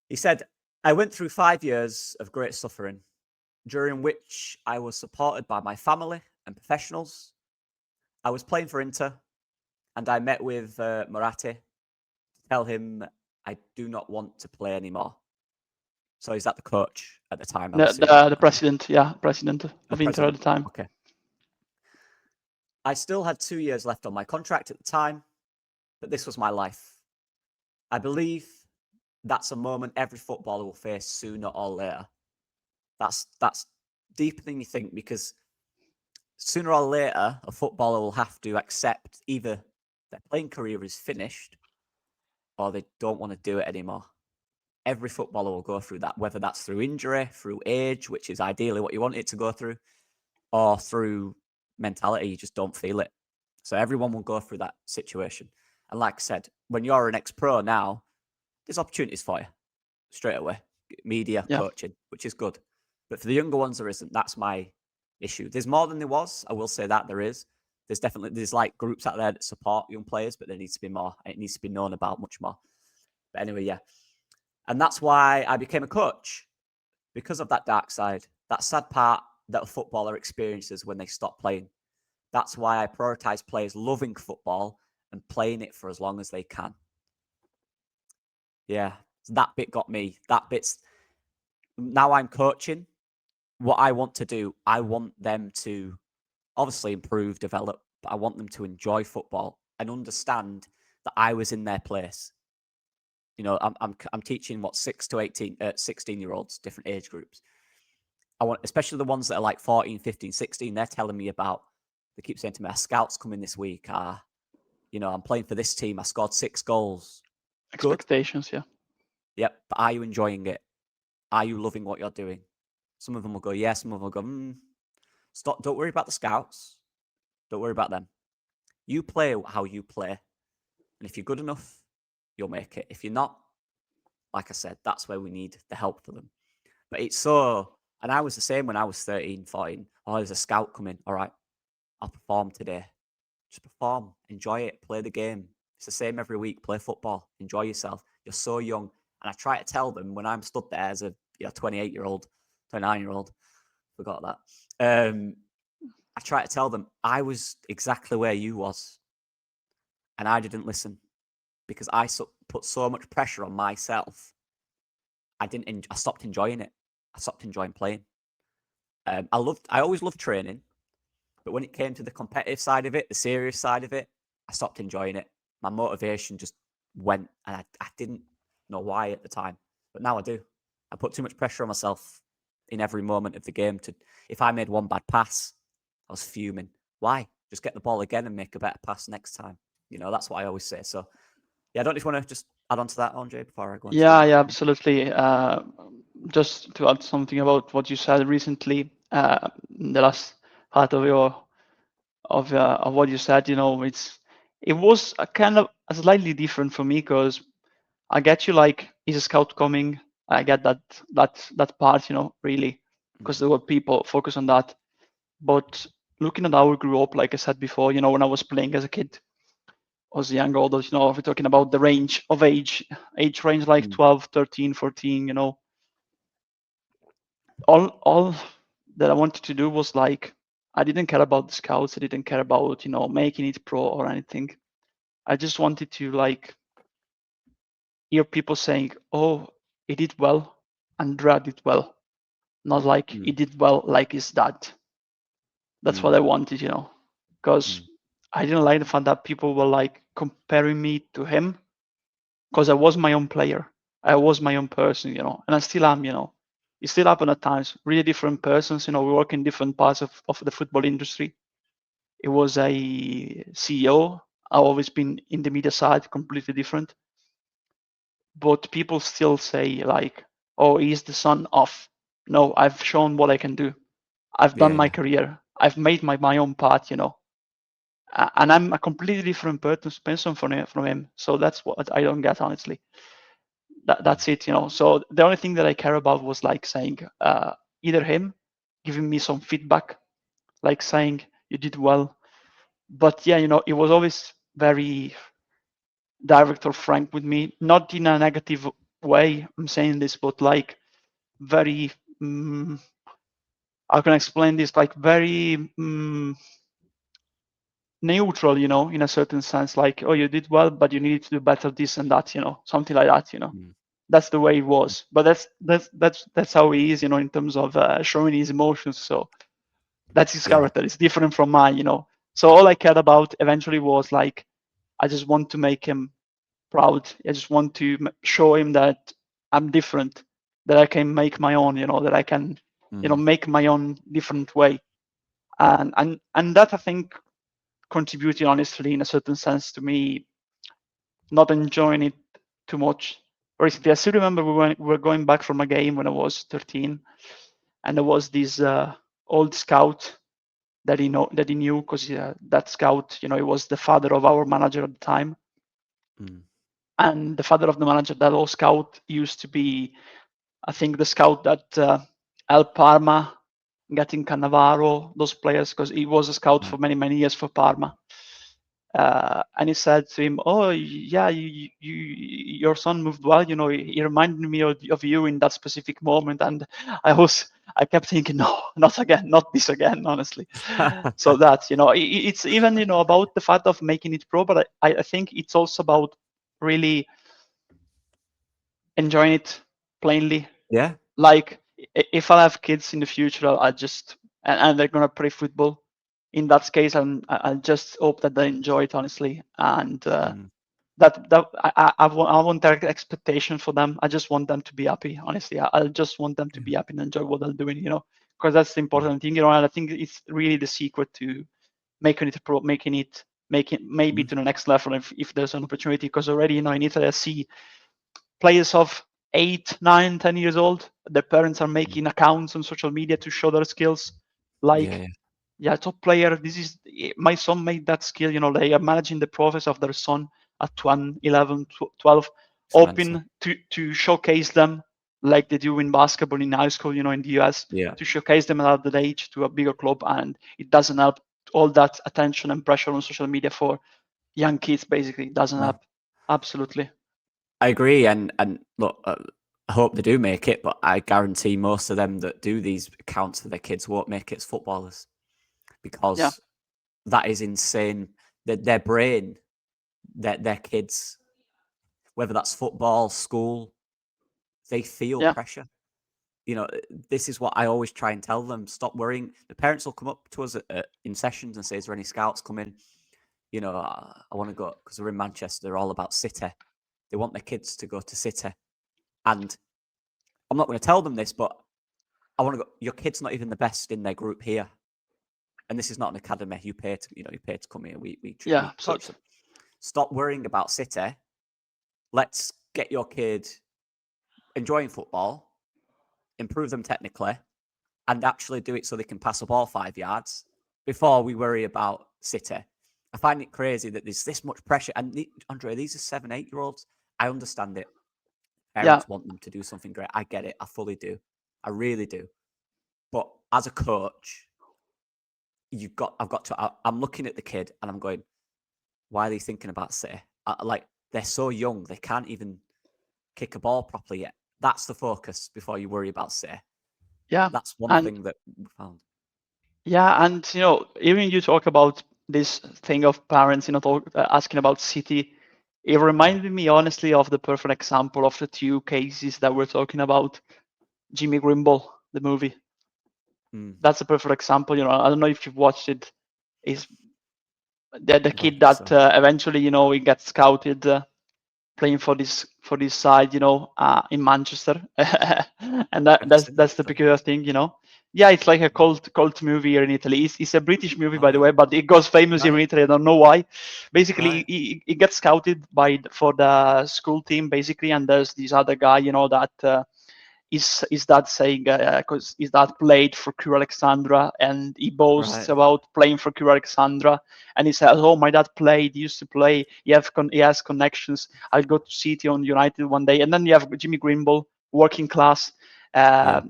He said, I went through 5 years of great suffering, during which I was supported by my family and professionals. I was playing for Inter, and I met with Moratti to tell him I do not want to play anymore. So is that the coach at the time? The president, president of Inter at the time. Okay. I still had 2 years left on my contract at the time, but this was my life. I believe that's a moment every footballer will face sooner or later. That's deeper than you think, because sooner or later, a footballer will have to accept either their playing career is finished or they don't want to do it anymore. Every footballer will go through that, whether that's through injury, through age, which is ideally what you want it to go through, or through mentality, you just don't feel it. So everyone will go through that situation. And like I said, when you're an ex-pro now, there's opportunities for you straight away. Media, coaching, which is good. But for the younger ones, there isn't. That's my issue. There's more than there was. I will say that there is. There's like groups out there that support young players, but there needs to be more. It needs to be known about much more. But anyway, And that's why I became a coach, because of that dark side, that sad part that a footballer experiences when they stop playing. That's why I prioritize players loving football and playing it for as long as they can. Yeah, that bit got me. Now I'm coaching. What I want to do, I want them to obviously improve, develop, but I want them to enjoy football and understand that I was in their place. You know, I'm teaching 6 to 16-year-olds, different age groups. I want, especially the ones that are like 14, 15, 16, they're telling me about, they keep saying to me, our scouts coming this week. I'm playing for this team. I scored 6 goals. Expectations, Good. Yep. But are you enjoying it? Are you loving what you're doing? Some of them will go, yes. Some of them will go, Stop. Don't worry about the scouts. Don't worry about them. You play how you play, and if you're good enough, you'll make it. If you're not, like I said, that's where we need the help for them. But it's so, and I was the same when I was 13, 14. Oh, there's a scout coming. All right, I'll perform today. Just perform, enjoy it, play the game. It's the same every week. Play football, enjoy yourself. You're so young. And I try to tell them when I'm stood there as a 28-year-old, 29-year-old, forgot that. I try to tell them I was exactly where you was, and I didn't listen because I put so much pressure on myself. I stopped enjoying it. I stopped enjoying playing. I always loved training, but when it came to the competitive side of it, the serious side of it, I stopped enjoying it. My motivation just went, and I didn't know why at the time, but now I do. I put too much pressure on myself in every moment of the game. If I made one bad pass, I was fuming. Why? Just get the ball again and make a better pass next time. That's what I always say. So, yeah, I don't just want to just add on to that, Andre, before I go into Yeah, absolutely. Just to add something about what you said recently, the last part of what you said, it was a kind of slightly different for me because I get you, like, is a scout coming? I get that part, really, because there were people focus on that. But looking at how we grew up, like I said before, when I was playing as a kid, as a young adult, we're talking about the range of age range like 12, 13, 14, all that I wanted to do was like, I didn't care about the scouts. I didn't care about, making it pro or anything. I just wanted to like hear people saying, oh, he did well, Andrea did well. Not like he did well like his dad. That's what I wanted, because I didn't like the fact that people were like comparing me to him, because I was my own player. I was my own person, and I still am, It still happen at times. Really different persons, we work in different parts of the football industry. It was a CEO. I've always been in the media side, completely different. But people still say like, oh, he's the son of. No, I've shown what I can do. I've done my career. I've made my own path, and I'm a completely different person from him. So that's what I don't get, honestly. That's it, So the only thing that I care about was like saying, either him giving me some feedback, like saying you did well. But yeah, it was always very direct or frank with me, not in a negative way. I'm saying this, but like very, how can I explain this? Like very neutral, in a certain sense, like, oh, you did well, but you need to do better, this and that, something like that, That's the way it was. But that's how he is, in terms of showing his emotions. So that's his character. It's different from mine, So all I cared about eventually was like, I just want to make him proud. I just want to show him that I'm different, that I can make my own, that I can, make my own different way. And that, I think, contributed honestly in a certain sense to me not enjoying it too much. Recently, I still remember we were going back from a game when I was 13, and there was this old scout that he knew, because that scout, he was the father of our manager at the time. And the father of the manager, that old scout, used to be, I think, the scout that helped Parma getting Cannavaro, those players, because he was a scout for many, many years for Parma. And he said to him, "Oh, yeah, your son moved well. He reminded me of you in that specific moment." And I kept thinking, "No, not again, not this again." Honestly, so that it's even about the fact of making it pro, but I think it's also about really enjoying it plainly. Yeah. Like, if I have kids in the future, I just and they're gonna play football. In that case, I just hope that they enjoy it, honestly, and that I want their expectation for them. I just want them to be happy, honestly. I just want them to be happy and enjoy what they're doing, because that's the important thing, and I think it's really the secret to making it pro, making it maybe to the next level if there's an opportunity. Because already, in Italy, I see players of 8, 9, 10 years old. Their parents are making accounts on social media to show their skills. Like, Yeah, top player. This is my son made that skill. They are managing the process of their son at 10, 11, 12, It's mental. open to showcase them like they do in basketball in high school, in the US, Yeah. to showcase them at that age to a bigger club. And it doesn't help all that attention and pressure on social media for young kids, basically. It doesn't No. help. Absolutely. I agree, and look, I hope they do make it, but I guarantee most of them that do these accounts for their kids won't make it as footballers Yeah. because that is insane. Their brain, their kids, whether that's football, school, they feel Yeah. pressure. This is what I always try and tell them: stop worrying. The parents will come up to us in sessions and say, "Is there any scouts coming?" I want to go because they're in Manchester. They're all about City. They want their kids to go to City, and I'm not going to tell them this, but I want to go. Your kid's not even the best in their group here, and this is not an academy. You pay to come here. We Yeah. coach Absolutely. them. Stop worrying about City. Let's get your kid enjoying football, improve them technically, and actually do it so they can pass a ball 5 yards before we worry about City. I find it crazy that there's this much pressure. And Andre, these are 7, 8-year-olds. I understand it. Yeah. Parents want them to do something great. I get it. I fully do. I really do. But as a coach, I've got to. I'm looking at the kid and I'm going, why are they thinking about City? They're so young, they can't even kick a ball properly yet. That's the focus before you worry about City. Yeah. That's one And thing that we found. yeah, and even you talk about this thing of parents, asking about City. It reminded me honestly of the perfect example of the two cases that we're talking about. Jimmy Grimble, the movie. That's a perfect example. I don't know if you've watched it. Is the I don't kid think that so. eventually, he gets scouted playing for this side, in Manchester, and Never that's seen that that's the actually. peculiar thing. Yeah, it's like a cult movie here in Italy. It's a British movie, by the Oh, way, but it goes famous here in right, Italy. I don't know why. Basically, right. he gets scouted for the school team, basically, and there's this other guy, that is that saying because is that played for Cure Alexandra, and he boasts Right. about playing for Cure Alexandra, and he says, "Oh, my dad played, he used to play. He has connections. I'll go to City on United one day." And then you have Jimmy Grimble, working class, Yeah.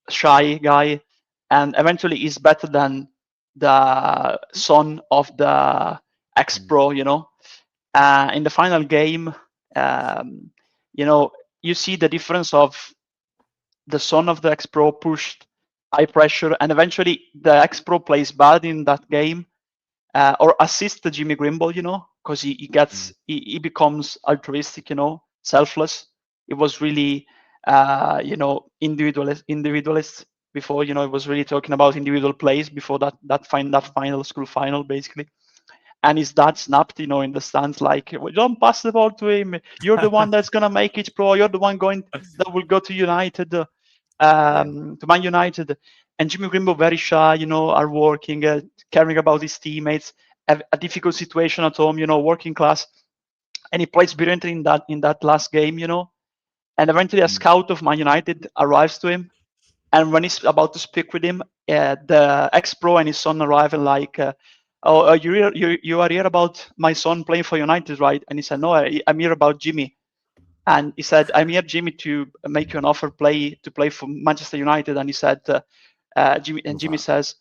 shy guy, and eventually he's better than the son of the ex-pro. In the final game, um, you know, you see the difference of the son of the ex-pro pushed high pressure, and eventually the ex-pro plays bad in that game, or assists the Jimmy Grimble, because he becomes altruistic, selfless. It was really, individualist before. It was really talking about individual plays before that final school final, basically. And his dad snapped, in the stands, like, "Well, don't pass the ball to him. You're the one that's gonna make it pro. You're the one that will go to United, Yeah. to Man United." And Jimmy Grimble, very shy, are working, caring about his teammates, have a difficult situation at home, working class, and he plays brilliantly in that last game, And eventually, a scout of Man United arrives to him, and when he's about to speak with him, the ex-pro and his son arrive and like, "Oh, you are here about my son playing for United, right?" And he said, "No, I'm here about Jimmy." And he said, "I'm here, Jimmy, to make you an offer to play for Manchester United." And he said, Love Jimmy that. says,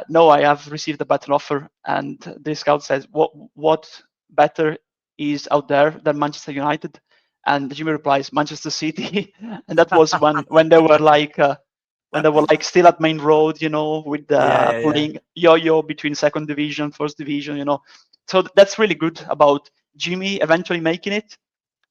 "No, I have received a better offer." And the scout says, "What better is out there than Manchester United?" And Jimmy replies, "Manchester City." And that was when they were like. When they were like still at Main Road, with Yeah, yeah, playing yo-yo between second division, first division. So that's really good about Jimmy eventually making it,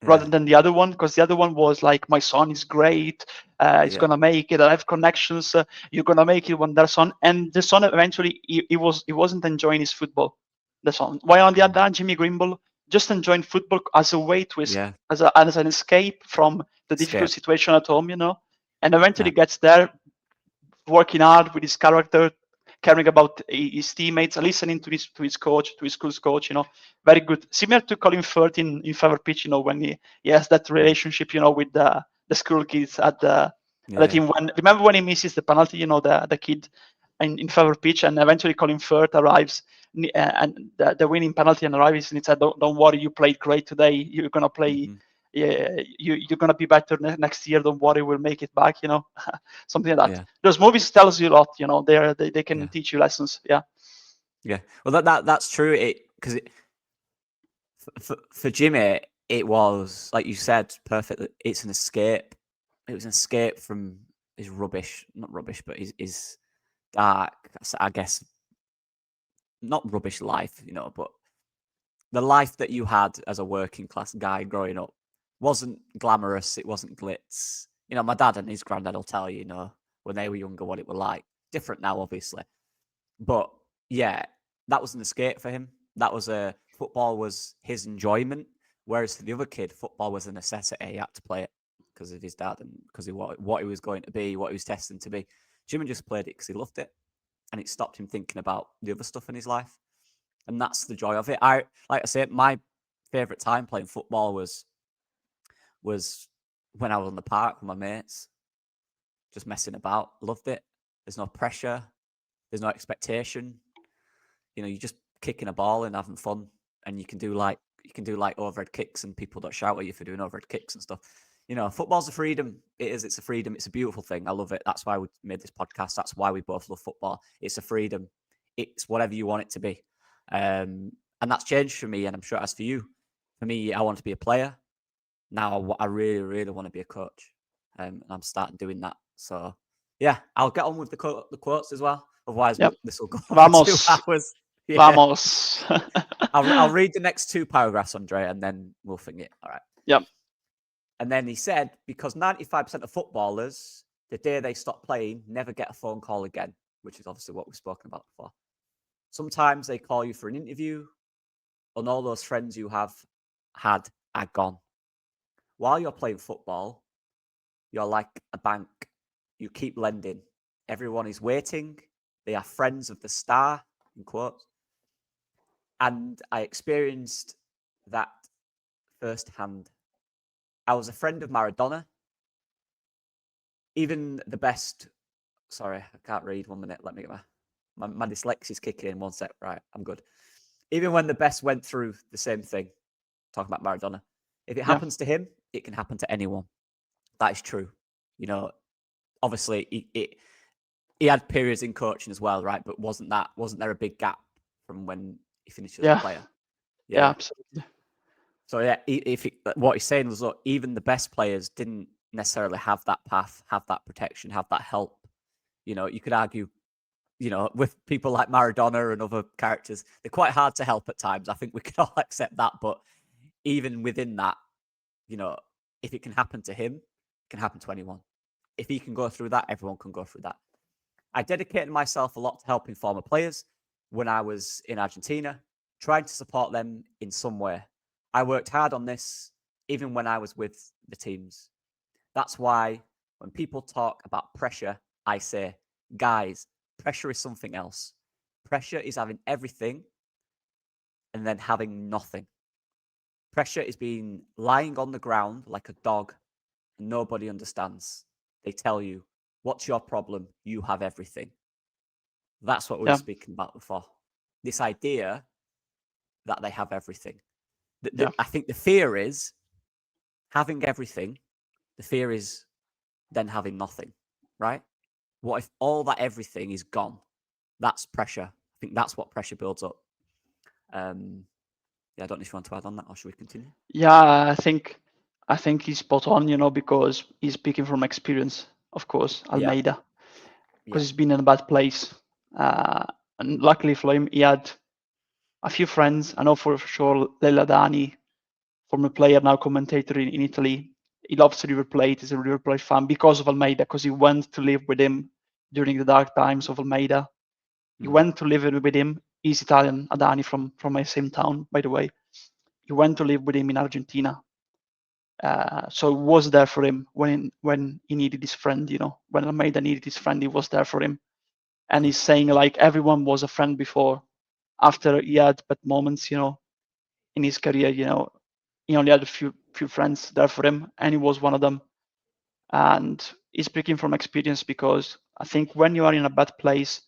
rather yeah, than the other one, because the other one was like, "My son is great, he's yeah, gonna make it. I have connections. You're gonna make it." When their son, and the son eventually, he wasn't enjoying his football. The son. While on the other hand, Jimmy Grimble just enjoying football as a way to yeah. as an escape from the difficult Escape. situation at home, and eventually Yeah. gets there, working hard with his character, caring about his teammates, listening to his coach, to his school's coach. Very good. Similar to Colin Firth in Fever Pitch. When he has that relationship, with the school kids at the Yeah, yeah. team. Remember when he misses the penalty? The kid in favor pitch, and eventually Colin Firth arrives, and the winning penalty and arrives, and he said, "Don't worry, you played great today. You're gonna play. You're gonna be better next year. Don't worry, we'll make it back." Something like that. Yeah. Those movies tells you a lot. They can teach you lessons. Yeah. Yeah. Well, that's true. Because for Jimmy, it was, like you said, perfect. It's an escape. It was an escape from his rubbish, not rubbish, but his dark, I guess, not rubbish life, but the life that you had as a working class guy growing up wasn't glamorous. It wasn't glitz. My dad and his granddad will tell you, when they were younger, what it was like. Different now, obviously. But yeah, that was an escape for him. That was football was his enjoyment. Whereas for the other kid, football was a necessity. He had to play it because of his dad and because of what he was going to be, what he was destined to be. Jimmy just played it because he loved it, and it stopped him thinking about the other stuff in his life. And that's the joy of it. Like I said, my favorite time playing football was when I was on the park with my mates, just messing about. Loved it. There's no pressure. There's no expectation. You're just kicking a ball and having fun, and you can do like overhead kicks, and people don't shout at you for doing overhead kicks and stuff. Football's a freedom. It is. It's a freedom. It's a beautiful thing. I love it. That's why we made this podcast. That's why we both love football. It's a freedom. It's whatever you want it to be. And that's changed for me, and I'm sure it has for you. For me, I want to be a player. Now I really, really want to be a coach, and I'm starting doing that. So yeah, I'll get on with the quotes as well. Otherwise, this will go on for 2 hours. Yeah. Vamos. I'll read the next 2 paragraphs, Andre, and then we'll finish it. All right. Yep. And then he said, because 95% of footballers, the day they stop playing, never get a phone call again, which is obviously what we've spoken about before. Sometimes they call you for an interview, and all those friends you have had are gone. While you're playing football, you're like a bank. You keep lending. Everyone is waiting. They are friends of the star, in quotes. And I experienced that firsthand. I was a friend of Maradona. Even the best... Sorry, I can't read. 1 minute. Let me get my dyslexia's kicking in. 1 sec. Right, I'm good. Even when the best went through the same thing, talking about Maradona, if it happens to him, it can happen to anyone. That is true. Obviously, he had periods in coaching as well, right? But wasn't there a big gap from when he finished as a player? Yeah, absolutely. So yeah, what he's saying was, look, even the best players didn't necessarily have that path, have that protection, have that help. You could argue, with people like Maradona and other characters, they're quite hard to help at times. I think we can all accept that. But even within that, if it can happen to him, it can happen to anyone. If he can go through that, everyone can go through that. I dedicated myself a lot to helping former players when I was in Argentina, trying to support them in some way. I worked hard on this, even when I was with the teams. That's why when people talk about pressure, I say, guys, pressure is something else. Pressure is having everything and then having nothing. Pressure is being lying on the ground like a dog and nobody understands. They tell you, what's your problem? You have everything. That's what we were speaking about before. This idea that they have everything. I think the fear is having everything. The fear is then having nothing, right? What if all that everything is gone? That's pressure. I think that's what pressure builds up. I don't know if you want to add on that, or should we continue? Yeah, I think he's spot on, because he's speaking from experience, of course, Almeyda, because he's been in a bad place. And luckily for him, he had a few friends. I know for sure Leila Dani, former player, now commentator in Italy. He loves River Plate. He's a River Plate fan because of Almeyda, because he went to live with him during the dark times of Almeyda. He went to live with him. He's Italian, Adani, from my same town, by the way. He went to live with him in Argentina. So he was there for him when he needed his friend, when Almeyda needed his friend, he was there for him. And he's saying, like, everyone was a friend before. After he had bad moments, in his career, he only had a few friends there for him, and he was one of them. And he's speaking from experience, because I think when you are in a bad place,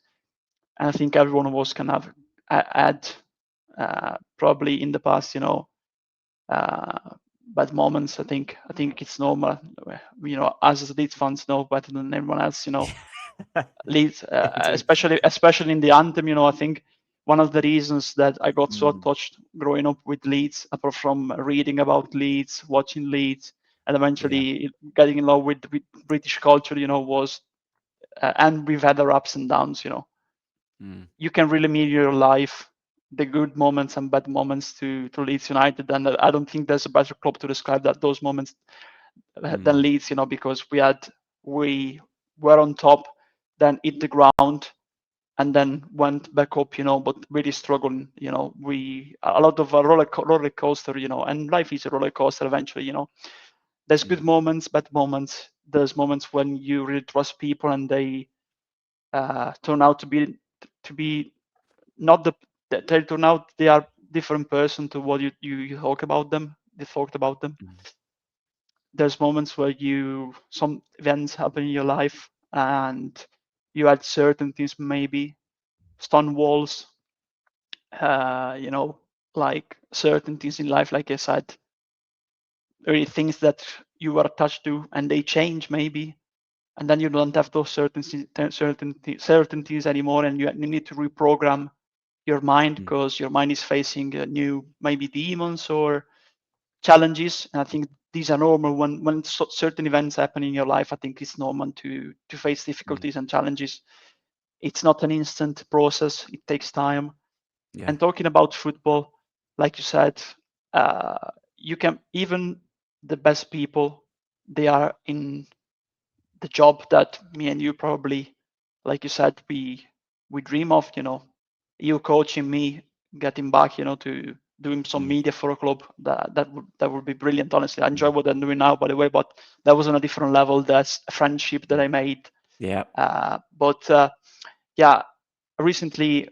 And I think every one of us can have had probably in the past, bad moments. I think it's normal. As Leeds fans know better than everyone else. Leeds, Indeed. especially in the anthem. I think one of the reasons that I got so Mm. touched growing up with Leeds, apart from reading about Leeds, watching Leeds, and eventually getting in love with British culture, was, and we've had our ups and downs. Mm. You can really mirror your life, the good moments and bad moments to Leeds United, and I don't think there's a better club to describe those moments than Leeds, because we were on top, then hit the ground, and then went back up, but really struggling. We a lot of a roller coaster, and life is a roller coaster eventually. There's good moments, bad moments. There's moments when you really trust people and they turn out to be not they turn out they are different person to what you talk about them. They talked about them. Mm. There's moments where some events happen in your life and you had certain things, maybe stone walls, like certain things in life, like I said, really things that you were attached to and they change maybe, and then you don't have those certainties anymore, and you need to reprogram your mind Mm. because your mind is facing new maybe demons or challenges. And I think these are normal when certain events happen in your life. I think it's normal to face Mm. difficulties and challenges. It's not an instant process. It takes time. Yeah. And talking about football, like you said, you can even the best people, they are in the job that me and you probably, like you said, we dream of. You coaching me, getting back, to doing some Mm. media for a club. That would be brilliant. Honestly, I enjoy Mm. what I'm doing now, by the way, but that was on a different level. That's a friendship that Mm. I made. Yeah. But yeah, recently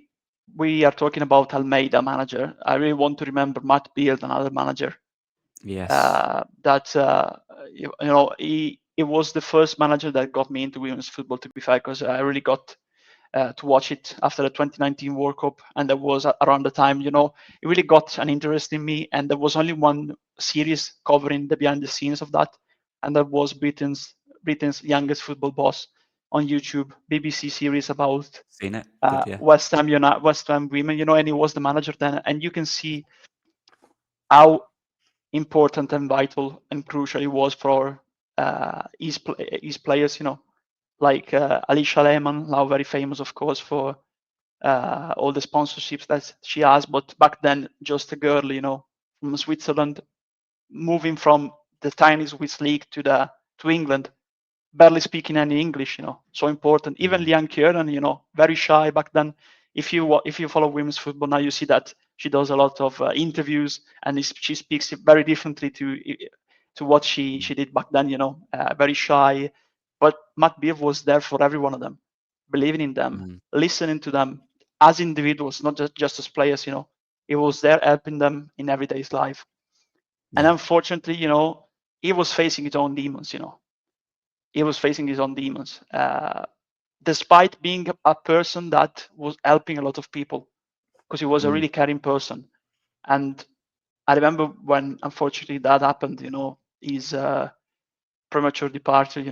we are talking about Almeyda manager. I really want to remember Matt Beard, another manager. Yes. That he was the first manager that got me into women's football. To be fair, because I really got to watch it after the 2019 World Cup, and that was around the time, it really got an interest in me. And there was only one series covering the behind the scenes of that, and that was Britain's Youngest Football Boss on YouTube, BBC series about Seen it. Good. Yeah. West Ham women, and he was the manager then, and you can see how important and vital and crucial it was for his players, like Alicia Lehmann, now very famous, of course, for all the sponsorships that she has. But back then, just a girl, from Switzerland, moving from the tiny Swiss league to England, barely speaking any English, so important. Even Mm. Liane Kieran, very shy back then. If you follow women's football now, you see that she does a lot of interviews, and she speaks very differently to what she Mm. did back then. Very shy, but Matt Beard was there for every one of them, believing in them, Mm. listening to them as individuals, not just as players. He was there helping them in everyday's life. And Yeah. unfortunately, he was facing his own demons. He was facing his own demons, despite being a person that was helping a lot of people, because he was a Mm. really caring person. And I remember when, unfortunately, that happened. His premature departure.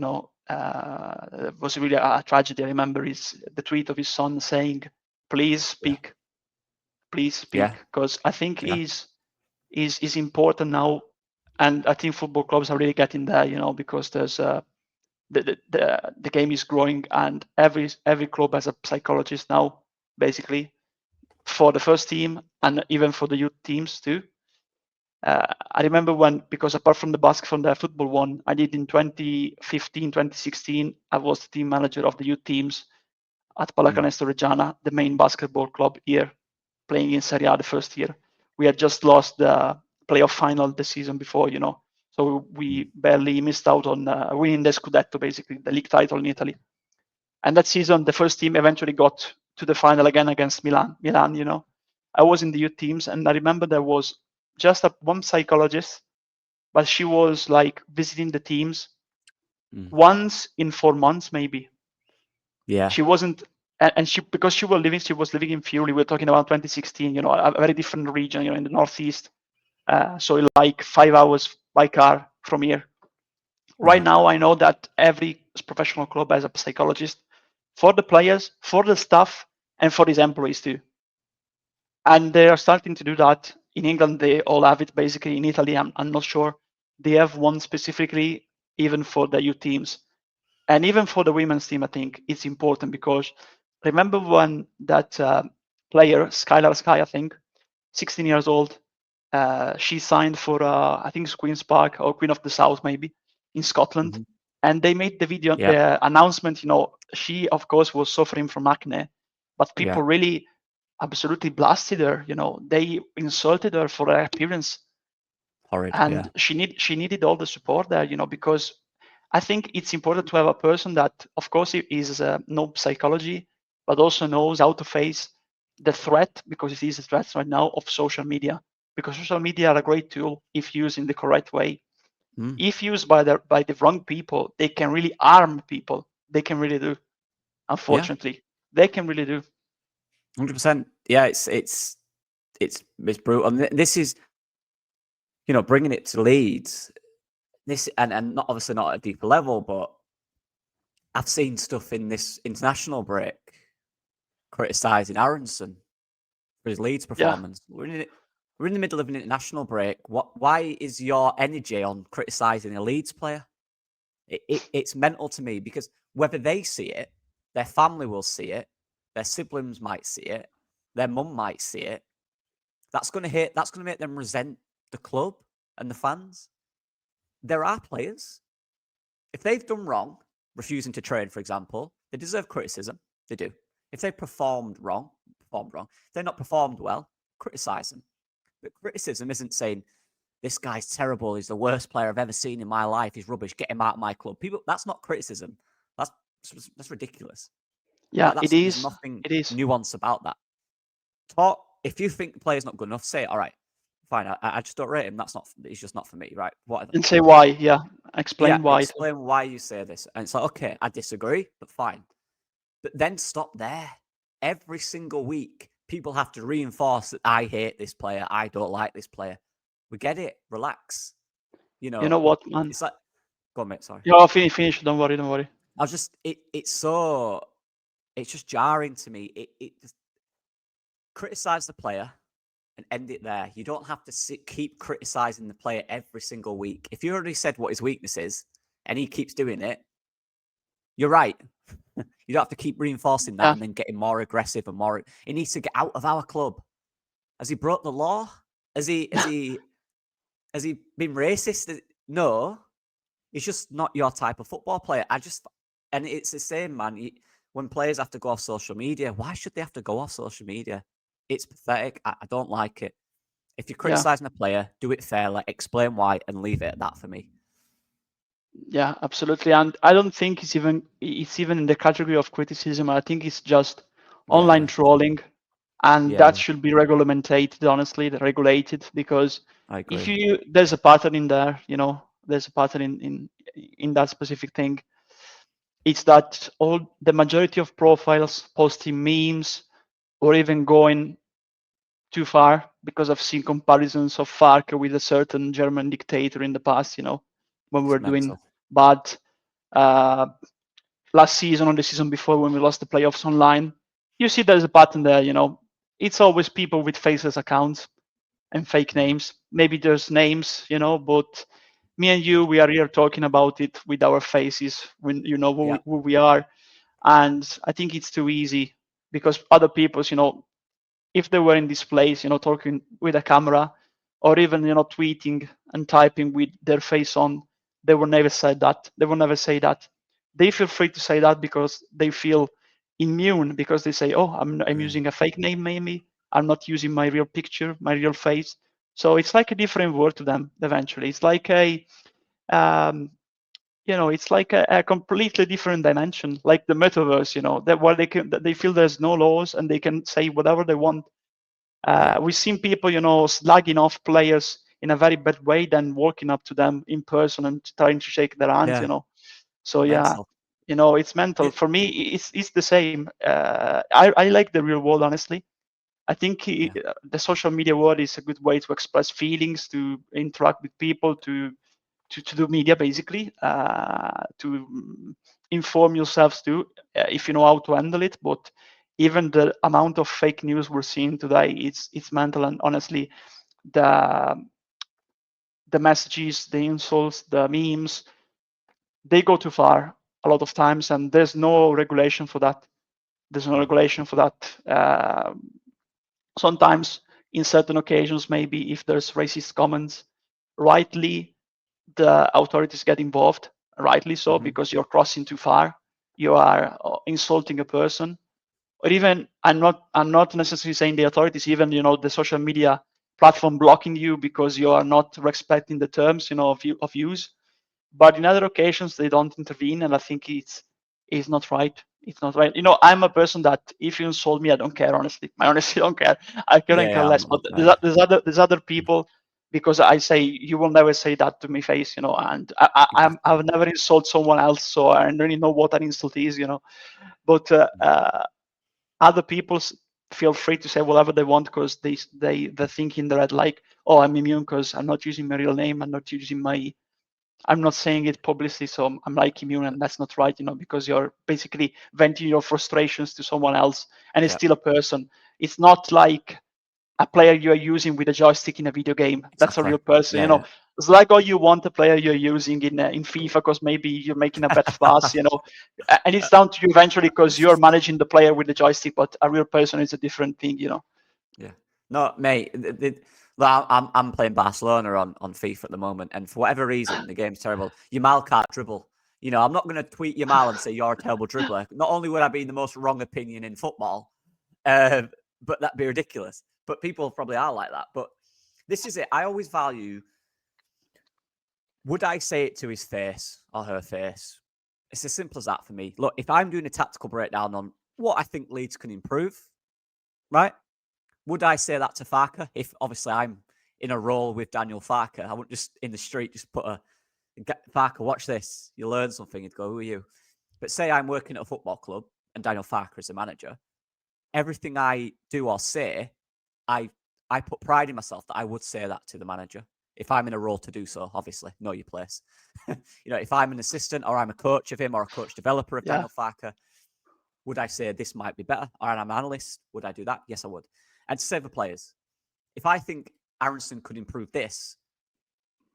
Was really a tragedy. I remember the tweet of his son saying, Yeah. please Yeah. speak," because I think Yeah. is important now, and I think football clubs are really getting there. Because there's the game is growing, and every club has a psychologist now, basically, for the first team and even for the youth teams too. I remember because apart from the football one I did in 2015, 2016, I was the team manager of the youth teams at Mm. Pallacanestro Reggiana, the main basketball club here, playing in Serie A the first year. We had just lost the playoff final the season before, so Mm. we barely missed out on winning the Scudetto, basically the league title in Italy. And that season, the first team eventually got to the final again against Milan. I was in the youth teams, and I remember there was just one psychologist, but she was like visiting the teams Mm. once in 4 months, maybe. Yeah. She wasn't. and because she was living in Fury. We're talking about 2016, a very different region, in the northeast. So like 5 hours by car from here. Right now, I know that every professional club has a psychologist for the players, for the staff, and for his employees too. And they are starting to do that. In England, they all have it basically. In Italy, I'm not sure. They have one specifically even for the youth teams. And even for the women's team, I think it's important because remember when that player, Skylar Sky, I think, 16 years old, she signed for, I think it's Queen's Park or Queen of the South, maybe, in Scotland. Mm-hmm. And they made the video, the announcement, she, of course, was suffering from acne, but people really absolutely blasted her, they insulted her for her appearance. Horrid, and she needed all the support there, because I think it's important to have a person that, of course, is no psychology, but also knows how to face the threat, because it is a threat right now of social media. Because social media are a great tool if used in the correct way. If used by the wrong people, they can really harm people. They can really do. Unfortunately, they can really do. 100%. Yeah, it's brutal. And this is, bringing it to Leeds. This and not obviously not at a deeper level, but I've seen stuff in this international break criticising Aronson for his Leeds performance. We're in the middle of an international break. Why is your energy on criticising a Leeds player? It's mental to me, because whether they see it, their family will see it, their siblings might see it, their mum might see it. That's going to make them resent the club and the fans. There are players, if they've done wrong, refusing to train, for example, they deserve criticism. They do. If they performed wrong, if they're not performed well, criticize them. But criticism isn't saying, this guy's terrible, he's the worst player I've ever seen in my life, he's rubbish, get him out of my club. That's not criticism. That's ridiculous. Yeah, it is. There's nothing nuance about that. If you think the player's not good enough, say it. All right, fine. I just don't rate him. He's just not for me, right? Whatever. And say why. Yeah, explain why. Explain why you say this. And it's like, okay, I disagree, but fine. But then stop there. Every single week, people have to reinforce that I hate this player, I don't like this player. We get it. Relax. You know what, man? It's like, go on, mate. Sorry. Yeah, finish. Don't worry. I was just, it's just jarring to me. It just criticize the player and end it there. You don't have to keep criticizing the player every single week. If you already said what his weakness is and he keeps doing it, you're right. You don't have to keep reinforcing that and then getting more aggressive and more. He needs to get out of our club. Has he broke the law? Has he been racist? No. He's just not your type of football player. And it's the same, man. When players have to go off social media, why should they have to go off social media? It's pathetic. I don't like it. If you're criticizing a player, do it fairly, explain why, and leave it at that for me. Yeah, absolutely. And I don't think it's even in the category of criticism. I think it's just online trolling, and that should be regulated. Honestly, regulated, because there's a pattern in there. There's a pattern in that specific thing. It's that the majority of profiles posting memes or even going too far, because I've seen comparisons of Farke with a certain German dictator in the past, when we were doing bad last season or the season before when we lost the playoffs online. You see there's a pattern there, It's always people with faceless accounts and fake names. Maybe there's names, but me and you, we are here talking about it with our faces, when who we are. And I think it's too easy, because other people's, if they were in this place, talking with a camera, or even, tweeting and typing with their face on, they will never say that. They will never say that. They feel free to say that because they feel immune, because they say, oh, I'm using a fake name, maybe. I'm not using my real picture, my real face. So it's like a different world to them eventually. It's like it's like a completely different dimension, like the metaverse, that where they feel there's no laws and they can say whatever they want. We've seen people, slagging off players in a very bad way, then walking up to them in person and trying to shake their hands, So Mental. It's mental. For me, it's the same. I like the real world, honestly. I think the social media world is a good way to express feelings, to interact with people, to do media, basically, to inform yourselves too, if you know how to handle it. But even the amount of fake news we're seeing today, it's mental. And honestly, the messages, the insults, the memes, they go too far a lot of times, and there's no regulation for that. There's no regulation for that. Sometimes, in certain occasions, maybe if there's racist comments, rightly the authorities get involved, rightly so, because you're crossing too far. You are insulting a person, or even I'm not necessarily saying the authorities, even the social media platform blocking you because you are not respecting the terms of use. But in other occasions they don't intervene, and I think it's not right. It's not right. I'm a person that if you insult me, I don't care. Honestly, I honestly don't care. I couldn't care less. But there's other people, because I say you will never say that to my face, and I've never insulted someone else, so I don't really know what an insult is, But other people feel free to say whatever they want, because they're thinking that, like, oh, I'm immune because I'm not using my real name, I'm not saying it publicly, so I'm like immune, and that's not right, because you're basically venting your frustrations to someone else, and it's still a person. It's not like a player you're using with a joystick in a video game. That's a real person, It's like, oh, you want a player you're using in FIFA because maybe you're making a bet fast, and it's down to you eventually because you're managing the player with the joystick, but a real person is a different thing, Yeah. No, mate. I'm playing Barcelona on FIFA at the moment, and for whatever reason, the game's terrible. Yamal can't dribble. I'm not going to tweet Yamal and say you're a terrible dribbler. Not only would I be the most wrong opinion in football, but that'd be ridiculous. But people probably are like that. But this is it. I always value, would I say it to his face or her face? It's as simple as that for me. Look, if I'm doing a tactical breakdown on what I think Leeds can improve, right? Would I say that to Farke? If obviously I'm in a role with Daniel Farke, I wouldn't just in the street just put Farke, watch this. You learn something. You'd go, who are you? But say I'm working at a football club and Daniel Farke is the manager. Everything I do or say, I put pride in myself that I would say that to the manager. If I'm in a role to do so, obviously, know your place. If I'm an assistant or I'm a coach of him or a coach developer of Daniel Farke, would I say this might be better? Or I'm an analyst, would I do that? Yes, I would. And to save the players, if I think Aronson could improve this,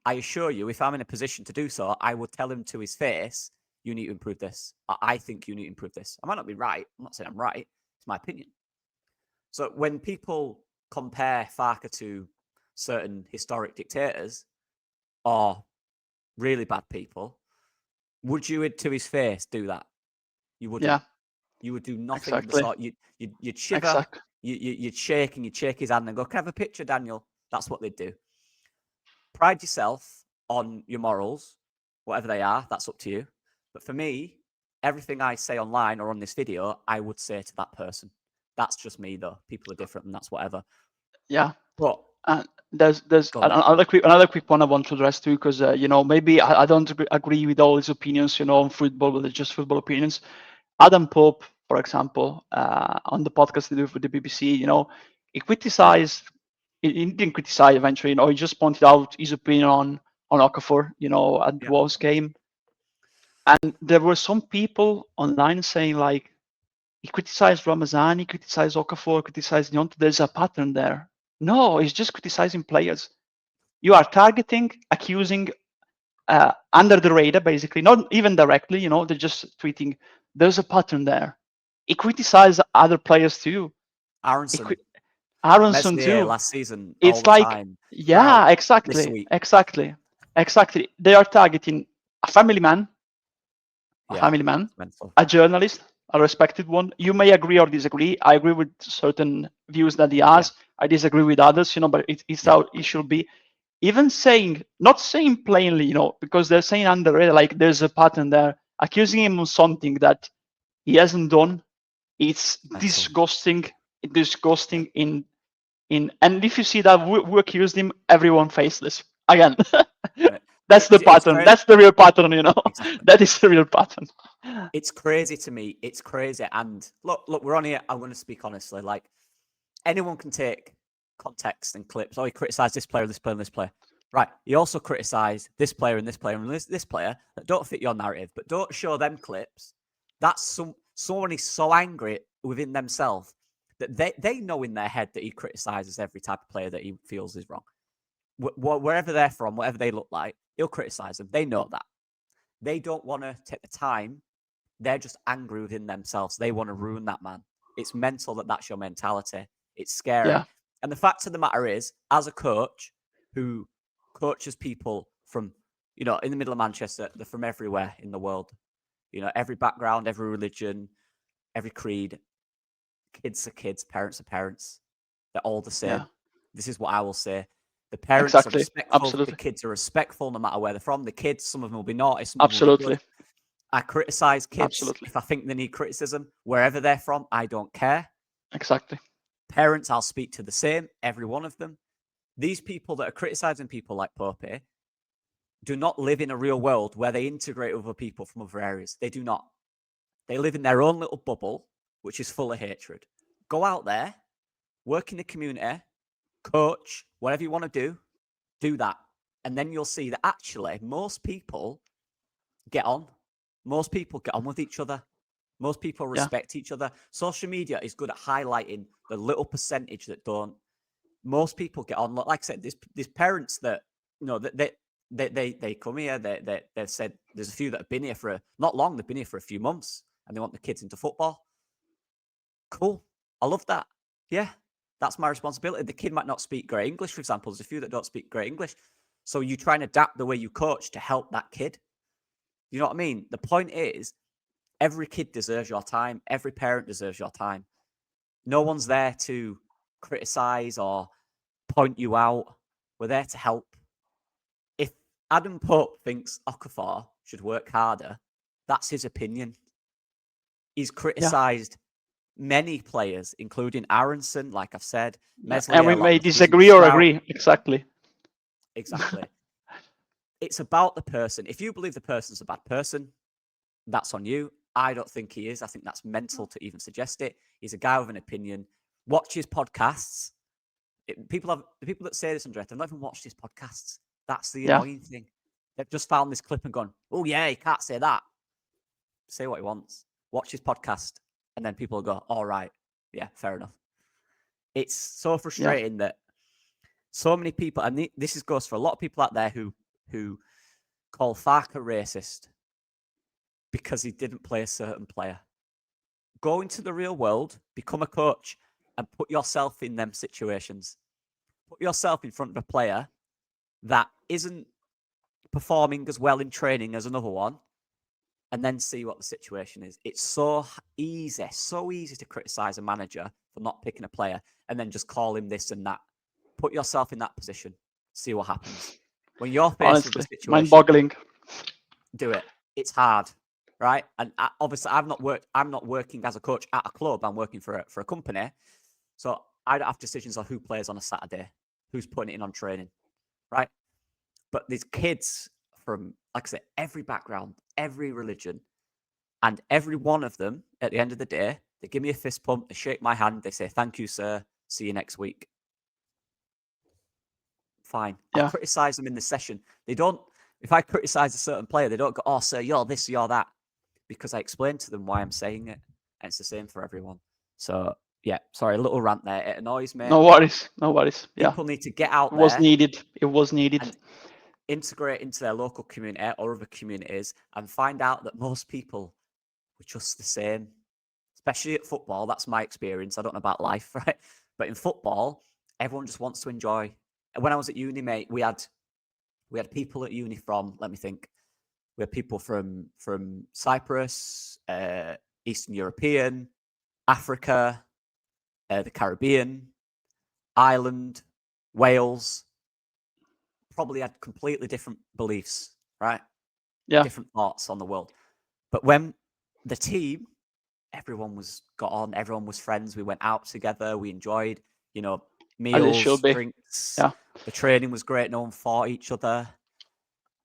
I assure you, if I'm in a position to do so, I would tell him to his face, you need to improve this. I think you need to improve this. I might not be right. I'm not saying I'm right. It's my opinion. So when people compare Farke to certain historic dictators or really bad people, would you, to his face, do that? You wouldn't. Yeah. You would do nothing Exactly. of the sort. You'd shiver, you'd shake, and you'd shake his hand and go, can I have a picture, Daniel? That's what they'd do. Pride yourself on your morals, whatever they are, that's up to you. But for me, everything I say online or on this video, I would say to that person. That's just me, though. People are different, and that's whatever. Yeah. But there's another quick one I want to address too, because maybe I don't agree with all his opinions, on football, but they're just football opinions. Adam Pope, for example, on the podcast they do for the BBC, he criticized. He didn't criticize eventually, he just pointed out his opinion on Okafor, at the Wolves game. And there were some people online saying, like, he criticized Ramazan, he criticized Okafor, criticized Nyonto. There's a pattern there. No, he's just criticizing players. You are targeting, accusing, under the radar, basically, not even directly, they're just tweeting. There's a pattern there. He criticized other players too. Aronson too. Last season, It's all the like, time. yeah, This week. exactly. They are targeting a family man, a journalist, a respected one. You may agree or disagree. I agree with certain views that he has. I disagree with others, but it's how it should be. Even not saying plainly, because they're saying under it, like, there's a pattern there, accusing him of something that he hasn't done. It's disgusting in and if you see that we accused him, everyone faceless again. That's the pattern. crazy. That's the real pattern, you know. Exactly. That is the real pattern. It's crazy to me. It's crazy. And look, we're on here. I'm going to speak honestly. Like, anyone can take context and clips. Oh, he criticised this player, this player, and this player. Right. He also criticised this player and this player and this player that don't fit your narrative, but don't show them clips. That's someone is so angry within themselves that they know in their head that he criticises every type of player that he feels is wrong. Wherever they're from, whatever they look like, he'll criticise them. They know that. They don't want to take the time. They're just angry within themselves. They want to ruin that man. It's mental that that's your mentality. It's scary. Yeah. And the fact of the matter is, as a coach who coaches people from, in the middle of Manchester, they're from everywhere in the world. Every background, every religion, every creed. Kids are kids, parents are parents. They're all the same. Yeah. This is what I will say. The parents Exactly. are respectful. Absolutely. The kids are respectful no matter where they're from. The kids, some of them will be naughty, some Absolutely. of them will be good. I criticize kids Absolutely. if I think they need criticism. Wherever they're from, I don't care. Exactly. Parents, I'll speak to the same, every one of them. These people that are criticizing people like Pope do not live in a real world where they integrate other people from other areas. They do not. They live in their own little bubble, which is full of hatred. Go out there, work in the community, coach, whatever you want to do that. And then you'll see that actually most people get on. Most people get on with each other. Most people respect each other. Social media is good at highlighting the little percentage that don't. Most people get on. Like I said, there's parents that they come here. They've said there's a few that have been here for not long. They've been here for a few months, and they want the kids into football. Cool, I love that. Yeah, that's my responsibility. The kid might not speak great English, for example. There's a few that don't speak great English, so you try and adapt the way you coach to help that kid. You know what I mean? The point is, every kid deserves your time. Every parent deserves your time. No one's there to criticize or point you out. We're there to help. If Adam Pope thinks Okafor should work harder, that's his opinion. He's criticized many players, including Aronson, like I've said. Meslier, and we may disagree or agree. Exactly. It's about the person. If you believe the person's a bad person, that's on you. I don't think he is. I think that's mental to even suggest it. He's a guy with an opinion. Watch his podcasts. The people that say this, Andrea, they've not even watched his podcasts. That's the annoying thing. They've just found this clip and gone, oh, yeah, he can't say that. Say what he wants. Watch his podcast. And then people will go, all right. Yeah, fair enough. It's so frustrating that so many people, and this goes for a lot of people out there who call Farke racist because he didn't play a certain player. Go into the real world, become a coach, and put yourself in them situations. Put yourself in front of a player that isn't performing as well in training as another one, and then see what the situation is. It's so easy to criticize a manager for not picking a player and then just call him this and that. Put yourself in that position. See what happens. When you're faced with the situation, mind-boggling. Do it. It's hard, right? And obviously, I'm not working as a coach at a club. I'm working for a company, so I don't have decisions on who plays on a Saturday, who's putting it in on training, right? But these kids from, like I said, every background, every religion, and every one of them, at the end of the day, they give me a fist pump, they shake my hand, they say, thank you, sir. See you next week. Fine. I'll criticize them in the session. They don't, if I criticize a certain player, they don't go, oh, sir, you're this, you're that. Because I explained to them why I'm saying it. And it's the same for everyone. So, yeah, sorry, a little rant there. It annoys me. No worries. People need to get out there. It was needed. And integrate into their local community or other communities and find out that most people were just the same. Especially at football. That's my experience. I don't know about life, right? But in football, everyone just wants to enjoy. When I was at uni, mate, we had people at uni from, let me think, we had people from Cyprus, Eastern European, Africa, the Caribbean, Ireland, Wales. Probably had completely different beliefs, right? Yeah. Different thoughts on the world. But when the team, everyone got on, everyone was friends. We went out together. We enjoyed, meals, drinks. Yeah. The training was great. No one fought each other.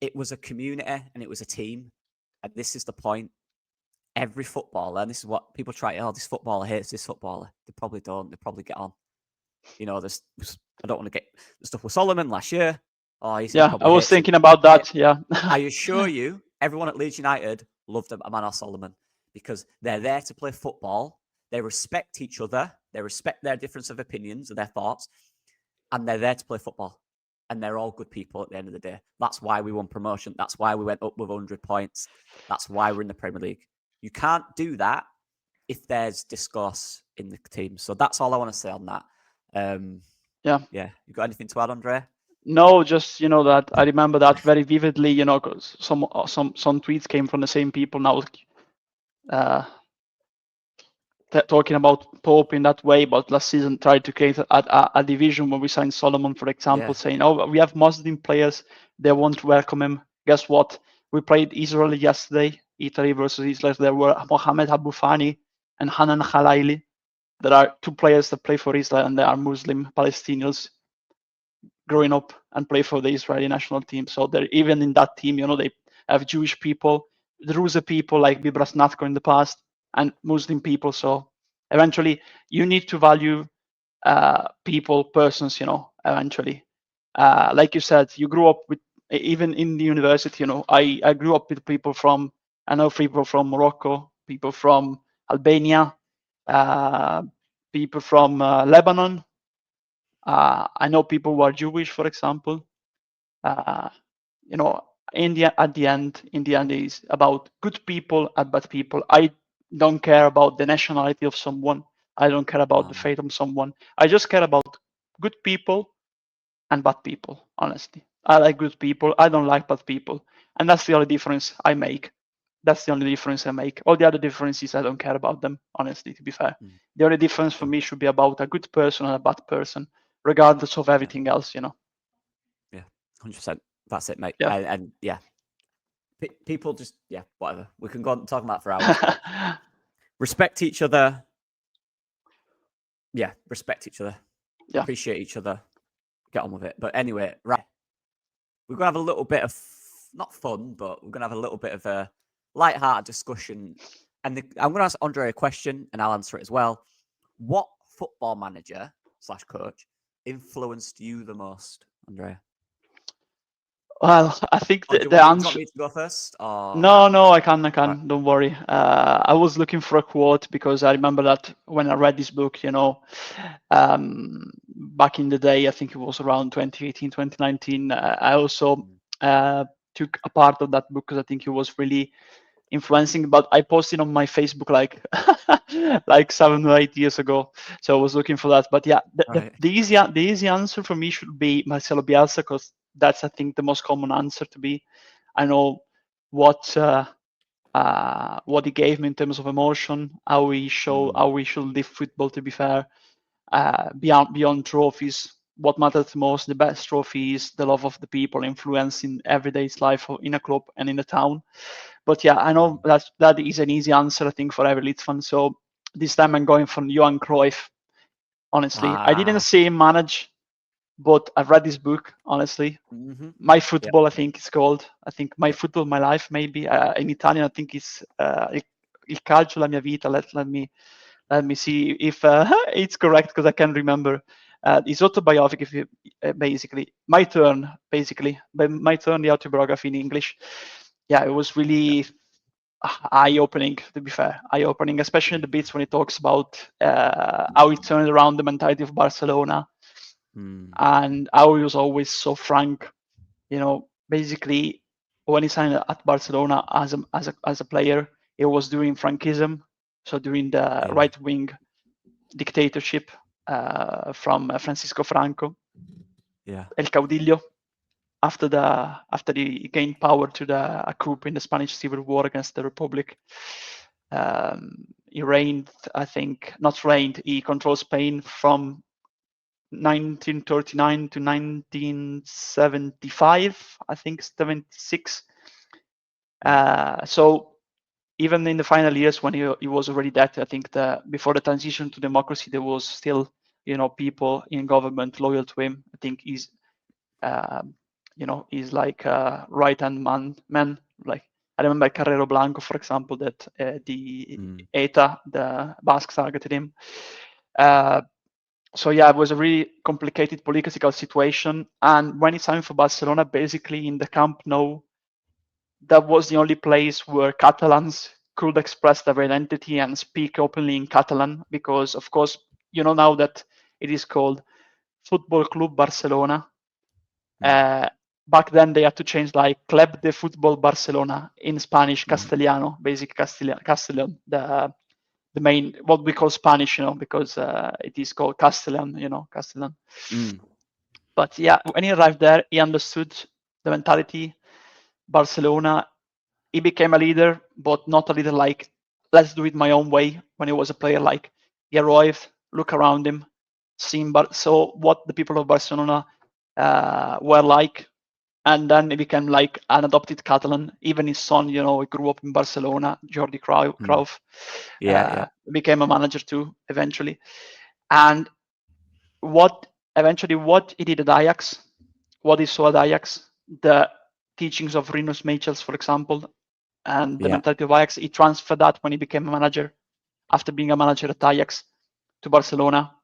it was a community and it was a team. And this is the point. Every footballer, and this is what people try. Oh, this footballer hates this footballer. They probably don't. They probably get on. You know, there's. I don't want to get the stuff with Solomon last year. Oh, he Yeah, probably I was hates him. thinking about that. Yeah. I assure you, everyone at Leeds United loved Matías Solomon because they're there to play football. They respect each other. They respect their difference of opinions and their thoughts, and they're there to play football. And they're all good people at the end of the day. That's why we won promotion. That's why we went up with 100 points. That's why we're in the Premier League. You can't do that if there's discourse in the team. So that's all I want to say on that. Yeah. You got anything to add, Andre? No, just that I remember that very vividly. Because some tweets came from the same people now, talking about Pope in that way. But last season tried to create a division when we signed Solomon, for example, saying, "Oh, we have Muslim players; they won't welcome him." Guess what? We played Israel yesterday, Italy versus Israel. There were Mohamed Abu Fani and Hanan Khalaili. There are two players that play for Israel, and they are Muslim Palestinians growing up and play for the Israeli national team. So they're even in that team, they have Jewish people, Druze people like Bibras Natko in the past, and Muslim people. So eventually you need to value people, persons, eventually. Like you said, you grew up with, even in the university, I grew up with people I know people from Morocco, people from Albania, people from Lebanon. I know people who are Jewish, for example. In the end, is about good people and bad people. I don't care about the nationality of someone. I don't care about the faith of someone. I just care about good people and bad people, honestly. I like good people. I don't like bad people. And that's the only difference I make. That's the only difference I make. All the other differences, I don't care about them, honestly, to be fair. The only difference for me should be about a good person and a bad person, regardless of everything else, Yeah, 100%. That's it, mate. Yeah. And yeah, people just, whatever. We can go on talking about for hours. Respect each other. Yeah, respect each other. Yeah. Appreciate each other. Get on with it. But anyway, right. We're going to have a little bit of, not fun, but we're going to have a little bit of a light-hearted discussion. And I'm going to ask Andre a question, and I'll answer it as well. What football manager / coach influenced you the most, Andrea? Well, I think Do you want me to go first? Or... No, I can. Right. Don't worry. I was looking for a quote because I remember that when I read this book, back in the day, I think it was around 2018, 2019. I also took a part of that book because I think it was really influencing. But I posted on my Facebook like 7 or 8 years ago, so I was looking for that. But yeah, the easy answer for me should be Marcelo Bielsa, because that's, I think, the most common answer to be. I know what he gave me in terms of emotion, how we should live football, to be fair, beyond trophies. What matters the most, the best trophy is the love of the people, influence in everyday's life in a club and in a town. But yeah, I know that is an easy answer, I think, for every Leeds fan. So this time I'm going for Johan Cruyff. Honestly, I didn't see him manage, but I've read this book. Honestly, My Football, I think it's called. I think My Football, My Life, maybe in Italian. I think it's Il Calcio, la mia vita. Let me see if it's correct, because I can't remember. It's autobiographic, basically. My Turn, basically. My Turn, the autobiography in English. Yeah, it was really eye-opening, to be fair. Eye-opening, especially in the bits when he talks about how he turned around the mentality of Barcelona, and how he was always so frank. Basically, when he signed at Barcelona as a player, he was doing frankism, so during the right-wing dictatorship from Francisco Franco, El Caudillo, after he gained power to a coup in the Spanish Civil War against the Republic. He reigned, I think, not reigned, he controlled Spain from 1939 to 1975, I think 76. So even in the final years when he was already dead, I think before the transition to democracy, there was still, people in government loyal to him. I think he's like a right-hand man. Like I remember Carrero Blanco, for example, that the ETA, the Basques, targeted him. So yeah, it was a really complicated political situation. And when he signed for Barcelona, basically in the Camp Nou, that was the only place where Catalans could express their identity and speak openly in Catalan, because of course, now that it is called Football Club Barcelona. Back then they had to change like Club de Football Barcelona in Spanish, Castellano, basic Castellan, the main, what we call Spanish, because it is called Castellan, Castellan. But yeah, when he arrived there, he understood the mentality. Barcelona, he became a leader, but not a leader like, let's do it my own way. When he was a player, like, he arrived, look around him, so what the people of Barcelona were like, and then he became like an adopted Catalan. Even his son, he grew up in Barcelona, Jordi Cruyff. Became a manager too, eventually. And what he did at Ajax, what he saw at Ajax, the teachings of Rinus Michels, for example, and the mentality of Ajax, he transferred that when he became a manager, after being a manager at Ajax, to Barcelona.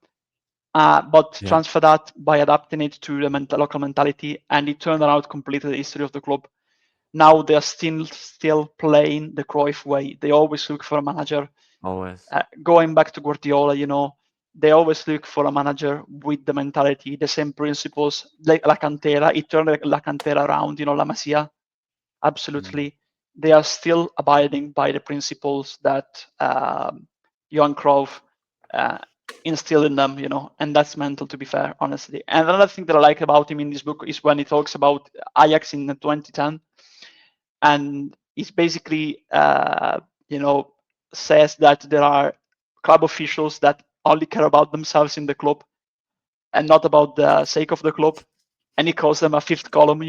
But transfer that by adapting it to the local mentality, and it turned around completely the history of the club. Now they're still playing the Cruyff way. They always look for a manager. Always. Going back to Guardiola, they always look for a manager with the mentality, the same principles. Like La Cantera, it turned La Cantera around, La Masia. Absolutely. They are still abiding by the principles that Johan Cruyff instilled in them, and that's mental, to be fair, honestly. And another thing that I like about him in this book is when he talks about Ajax in 2010, and it's basically, says that there are club officials that only care about themselves in the club and not about the sake of the club, and he calls them a fifth column.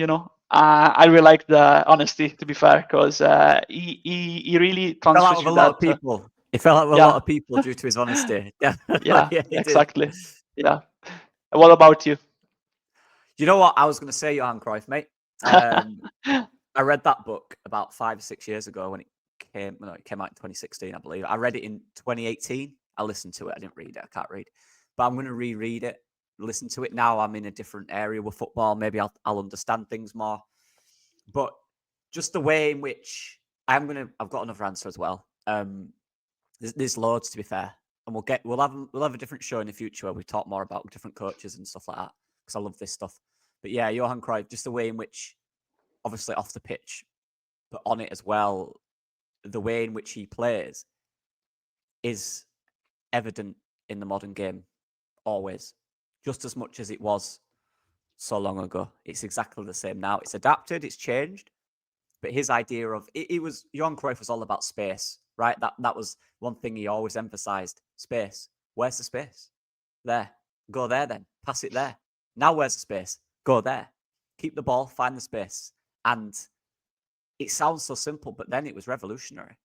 I really like the honesty, to be fair, because he really transfers you that. People. He fell out with a lot of people due to his honesty. Yeah, exactly. Yeah. What about you? You know what? I was going to say Johan Cruyff, mate. I read that book about 5 or 6 years ago when it came out in 2016, I believe. I read it in 2018. I listened to it. I didn't read it. I can't read. But I'm going to reread it, listen to it. Now I'm in a different area with football. Maybe I'll understand things more. But just the way in which I've got another answer as well. There's loads, to be fair. And we'll have a different show in the future where we talk more about different coaches and stuff like that, because I love this stuff. But yeah, Johan Cruyff, just the way in which, obviously off the pitch, but on it as well, the way in which he plays is evident in the modern game, always, just as much as it was so long ago. It's exactly the same now. It's adapted, it's changed, but his idea of Johan Cruyff was all about space, right? That was one thing he always emphasized: space. Where's the space? There. Go there then. Pass it there. Now where's the space? Go there. Keep the ball, find the space. And it sounds so simple, but then it was revolutionary.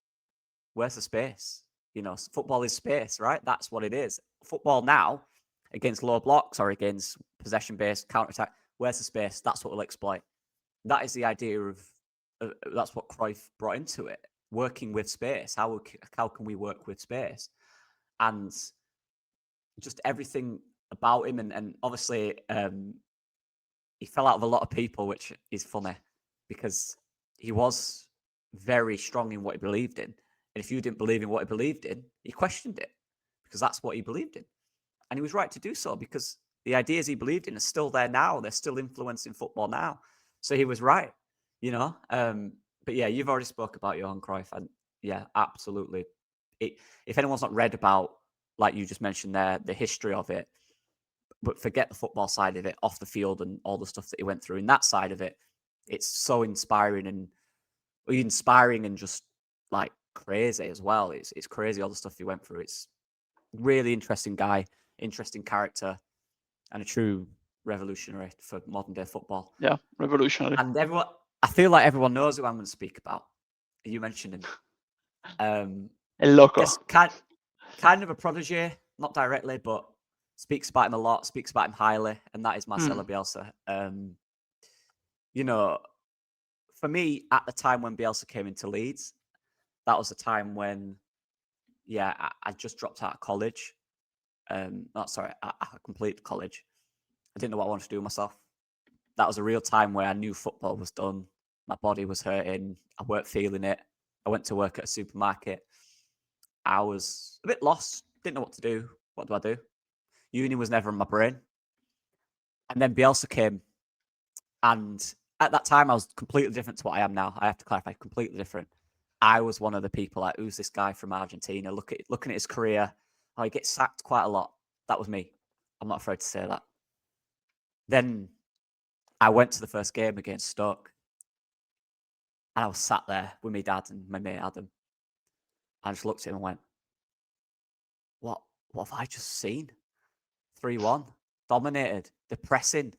Where's the space? Football is space, right? That's what it is. Football now, against low blocks or against possession-based counter-attack, where's the space? That's what we'll exploit. That is the idea of, that's what Cruyff brought into it, working with space. How can we work with space? And just everything about him, and obviously he fell out of a lot of people, which is funny, because he was very strong in what he believed in. And if you didn't believe in what he believed in, he questioned it, because that's what he believed in. And he was right to do so, because the ideas he believed in are still there now. They're still influencing football now. So he was right, But yeah, you've already spoke about Johan Cruyff. And yeah, absolutely. If anyone's not read about, like you just mentioned there, the history of it, but forget the football side of it, off the field and all the stuff that he went through in that side of it, it's so inspiring and just like crazy as well. It's crazy all the stuff he went through. It's really interesting guy, interesting character, and a true revolutionary for modern day football. Yeah, revolutionary. And I feel like everyone knows who I'm going to speak about. You mentioned him. El Loco. Kind of a protege, not directly, but speaks about him a lot, speaks about him highly, and that is Marcelo Bielsa. you know, for me, at the time when Bielsa came into Leeds, that was a time when, I just dropped out of college. Not sorry, I completed college. I didn't know what I wanted to do with myself. That was a real time where I knew football was done. My body was hurting. I weren't feeling it. I went to work at a supermarket. I was a bit lost. Didn't know what to do. What do I do? Uni was never in my brain. And then Bielsa came. And at that time, I was completely different to what I am now. I have to clarify, completely different. I was one of the people like, who's this guy from Argentina? Looking at his career. Oh, he gets sacked quite a lot. That was me. I'm not afraid to say that. Then I went to the first game against Stoke. And I was sat there with my dad and my mate Adam. I just looked at him and went, what have I just seen? 3-1. Dominated. Depressing.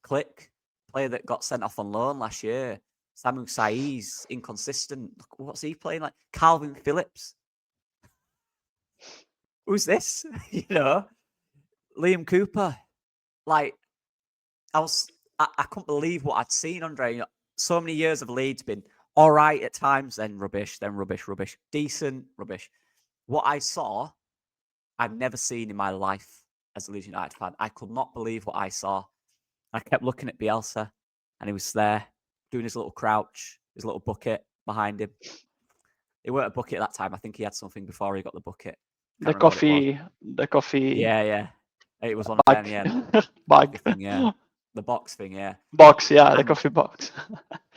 Click. Player that got sent off on loan last year. Samu Saiz, inconsistent. What's he playing like? Calvin Phillips. Who's this? Liam Cooper. Like, I couldn't believe what I'd seen, Andre. So many years of Leeds been all right at times, then rubbish, rubbish. Decent, rubbish. What I saw, I've never seen in my life as a Leeds United fan. I could not believe what I saw. I kept looking at Bielsa, and he was there doing his little crouch, his little bucket behind him. It weren't a bucket at that time. I think he had something before he got the bucket. The coffee. Yeah. It was one bag. of them, yeah. Bag. Thing, yeah. The box thing, yeah. Box, yeah, the coffee box.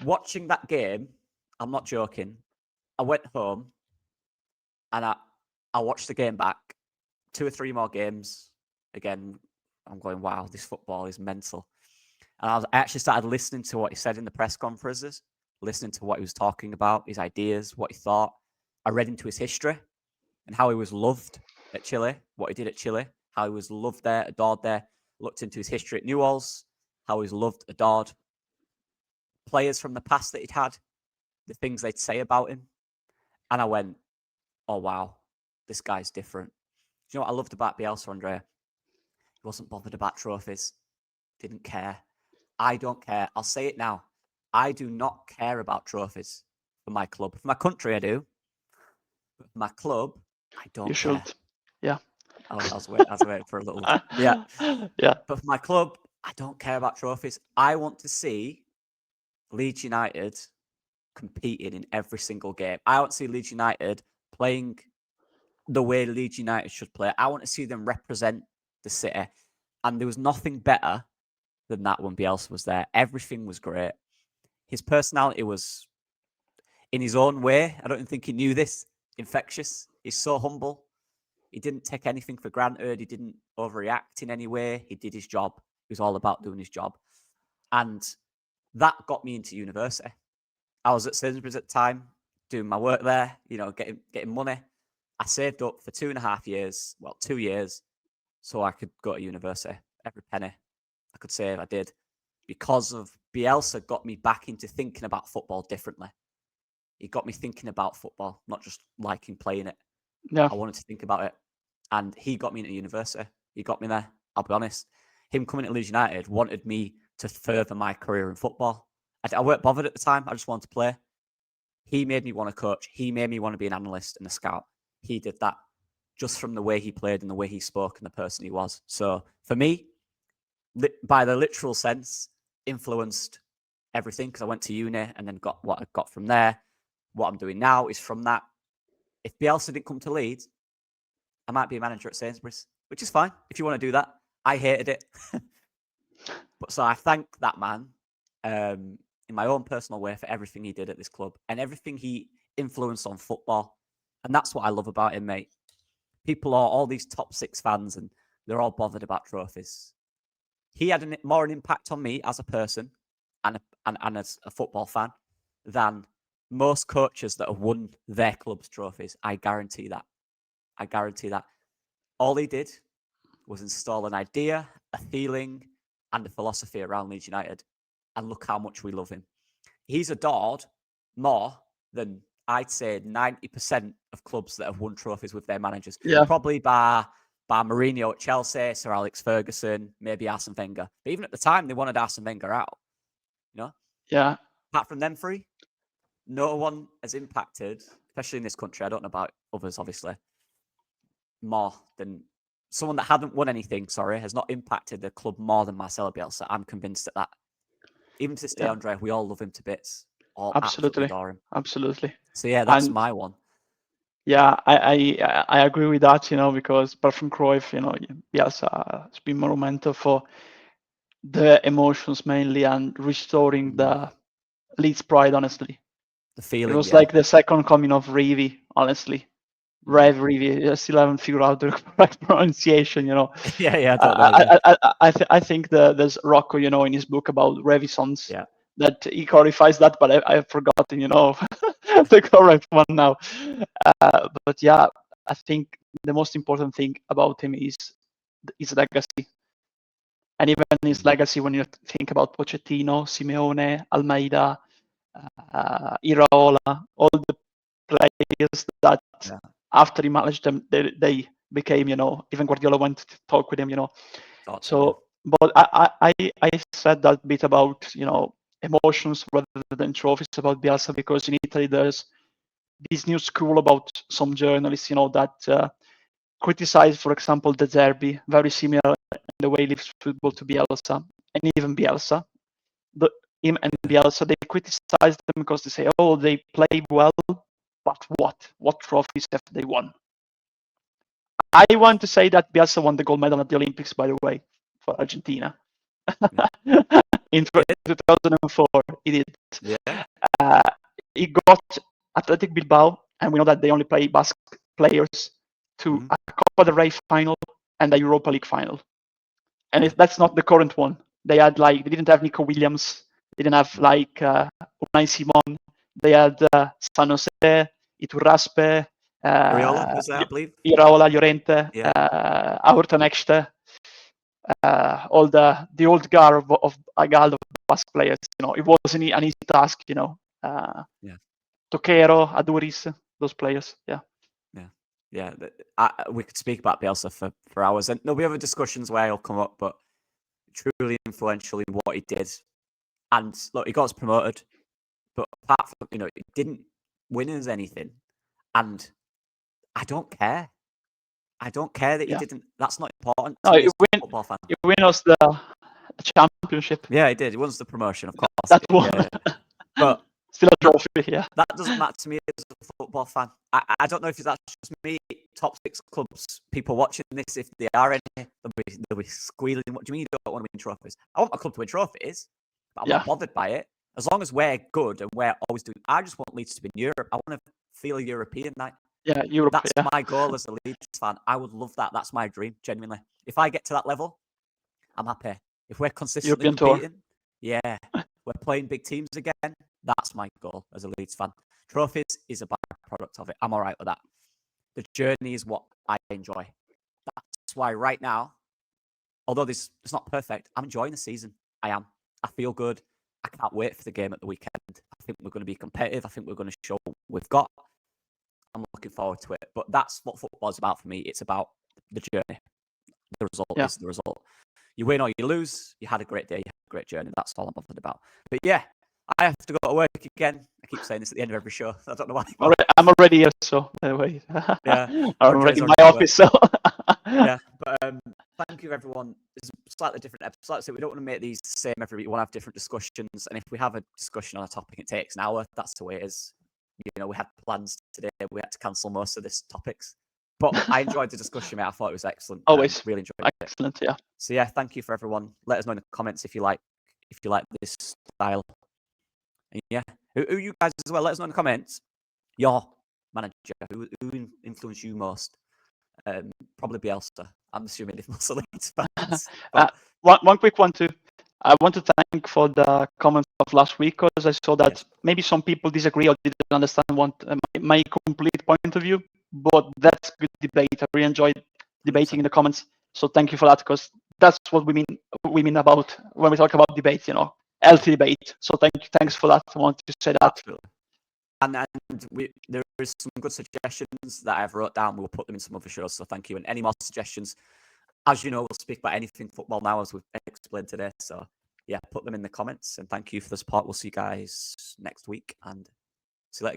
Watching that game, I'm not joking. I went home and I watched the game back. 2 or 3 more games. Again, I'm going, wow, this football is mental. And I actually started listening to what he said in the press conferences, listening to what he was talking about, his ideas, what he thought. I read into his history and how he was loved at Chile, what he did at Chile, how he was loved there, adored there. Looked into his history at Newell's, how he was loved, adored. Players from the past that he'd had, the things they'd say about him. And I went, oh, wow, this guy's different. Do you know what I loved about Bielsa, Andrea? He wasn't bothered about trophies. Didn't care. I don't care. I'll say it now. I do not care about trophies for my club. For my country, I do. But for my club, I don't care. You should. Yeah. I was waiting for a little. Yeah. Yeah. But for my club, I don't care about trophies. I want to see Leeds United competing in every single game. I want to see Leeds United playing the way Leeds United should play. I want to see them represent the city. And there was nothing better than that when Bielsa was there. Everything was great. His personality was, in his own way, I don't think he knew this, infectious. He's so humble. He didn't take anything for granted. He didn't overreact in any way. He did his job. He was all about doing his job. And that got me into university. I was at Sainsbury's at the time, doing my work there, getting money. I saved up for 2.5 years, 2 years, so I could go to university. Every penny I could save, I did. Because of Bielsa got me back into thinking about football differently. He got me thinking about football, not just liking playing it. Yeah. I wanted to think about it. And he got me into university. He got me there, I'll be honest. Him coming to Leeds United wanted me to further my career in football. I weren't bothered at the time. I just wanted to play. He made me want to coach. He made me want to be an analyst and a scout. He did that just from the way he played and the way he spoke and the person he was. So for me, by the literal sense, influenced everything because I went to uni and then got what I got from there. What I'm doing now is from that. If Bielsa didn't come to Leeds, I might be a manager at Sainsbury's, which is fine if you want to do that. I hated it. But so I thank that man in my own personal way for everything he did at this club and everything he influenced on football. And that's what I love about him, mate. People are all these top 6 fans and they're all bothered about trophies. He had more an impact on me as a person and as a football fan than most coaches that have won their club's trophies. I guarantee that. All he did was install an idea, a feeling, and a philosophy around Leeds United. And look how much we love him. He's adored more than I'd say 90% of clubs that have won trophies with their managers. Yeah. Probably bar Mourinho at Chelsea, Sir Alex Ferguson, maybe Arsene Wenger. But even at the time, they wanted Arsene Wenger out. You know, Yeah. apart from them three, no one has impacted, especially in this country. I don't know about others, obviously, more than someone that hadn't won anything. Sorry, has not impacted the club more than Marcelo Bielsa. I'm convinced that. Even to this day, Yeah. Andre, we all love him to bits. All absolutely Absolutely. adore him. Absolutely. So yeah, that's And my one. yeah, I agree with that, because apart from Cruyff, Bielsa has been monumental for the emotions mainly and restoring the Leeds pride, honestly. The It feeling, was yeah. like the second coming of Reeve, honestly. Rev Reeve, I still haven't figured out the correct pronunciation, yeah, I don't know. Yeah. I think there's Rocco, in his book about Revisons, Yeah. that he clarifies that, but I've forgotten, the correct one now. But yeah, I think the most important thing about him is his legacy. And even his legacy, when you think about Pochettino, Simeone, Almeida, Iraola, all the players that after he managed them, they became, even Guardiola went to talk with him, So, but I said that bit about, emotions rather than trophies about Bielsa, because in Italy there's this new school about some journalists, that criticize, for example, De Zerbi, very similar in the way he lives football to Bielsa, and even Bielsa. Him and Bielsa, they criticize them because they say, oh, they play well, but what? What trophies have they won? I want to say that Bielsa won the gold medal at the Olympics, by the way, for Argentina. In 2004, he did. Yeah. He got Athletic Bilbao, and we know that they only play Basque players, to a Copa del Rey final and a Europa League final. And that's not the current one. They didn't have Nico Williams. They didn't have Unai Simon. They had San Jose, Iturraspe, Ariola was there, I believe. Iraola, Llorente, Yeah. Aurton Ekste, all the old guard of Basque players. It wasn't an easy task. Toquero, Aduriz, those players. Yeah. Yeah. We could speak about Bielsa for hours, and there'll be other discussions where he'll come up, but truly influential in what he did. And look, he got us promoted, but apart from, he didn't win us anything. And I don't care. I don't care that he didn't. That's not important to me as a football fan. He win us the championship. Yeah, he did. He won us the promotion, of course. That one. Yeah. But still a trophy, yeah. That doesn't matter to me as a football fan. I don't know if that's just me. Top 6 clubs, people watching this, if they are any, they'll be squealing. What do you mean you don't want to win trophies? I want my club to win trophies, but I'm not bothered by it. As long as we're good and we're always doing, I just want Leeds to be in Europe. I want to feel a European night. Yeah, Europe. That's my goal as a Leeds fan. I would love that. That's my dream, genuinely. If I get to that level, I'm happy. If we're consistently competing, we're playing big teams again, that's my goal as a Leeds fan. Trophies is a byproduct of it. I'm all right with that. The journey is what I enjoy. That's why right now, although it's not perfect, I'm enjoying the season. I am. I feel good. I can't wait for the game at the weekend. I think we're going to be competitive. I think we're going to show what we've got. I'm looking forward to it. But that's what football is about for me. It's about the journey. The result is the result. You win or you lose. You had a great day. You had a great journey. That's all I'm bothered about. But yeah, I have to go to work again. I keep saying this at the end of every show. I don't know why. I'm already here, so anyway. Yeah, I'm already in my office, so. Yeah, but thank you, everyone. It's a slightly different episode. Like I said, we don't want to make these the same every week. We want to have different discussions. And if we have a discussion on a topic, it takes an hour. That's the way it is. We had plans today. We had to cancel most of these topics. But I enjoyed the discussion, mate. I thought it was excellent. Always. Really enjoyed it. Excellent, yeah. So yeah, thank you for everyone. Let us know in the comments if you like this style. And yeah, who you guys as well? Let us know in the comments. Your manager, who influenced you most? Probably Bielsa. I'm assuming if most Leeds fans. One quick one too. I want to thank for the comments of last week, because I saw that maybe some people disagree or didn't understand my complete point of view. But that's good debate. I really enjoyed debating in the comments. So thank you for that, because that's what we mean about when we talk about debate. Healthy debate. So thanks for that. I want to say that. Absolutely. And there is some good suggestions that I've wrote down. We'll put them in some other shows. So thank you. And any more suggestions, as you know, we'll speak about anything football now, as we've explained today. So yeah, put them in the comments. And thank you for the support. We'll see you guys next week, and see you later, guys.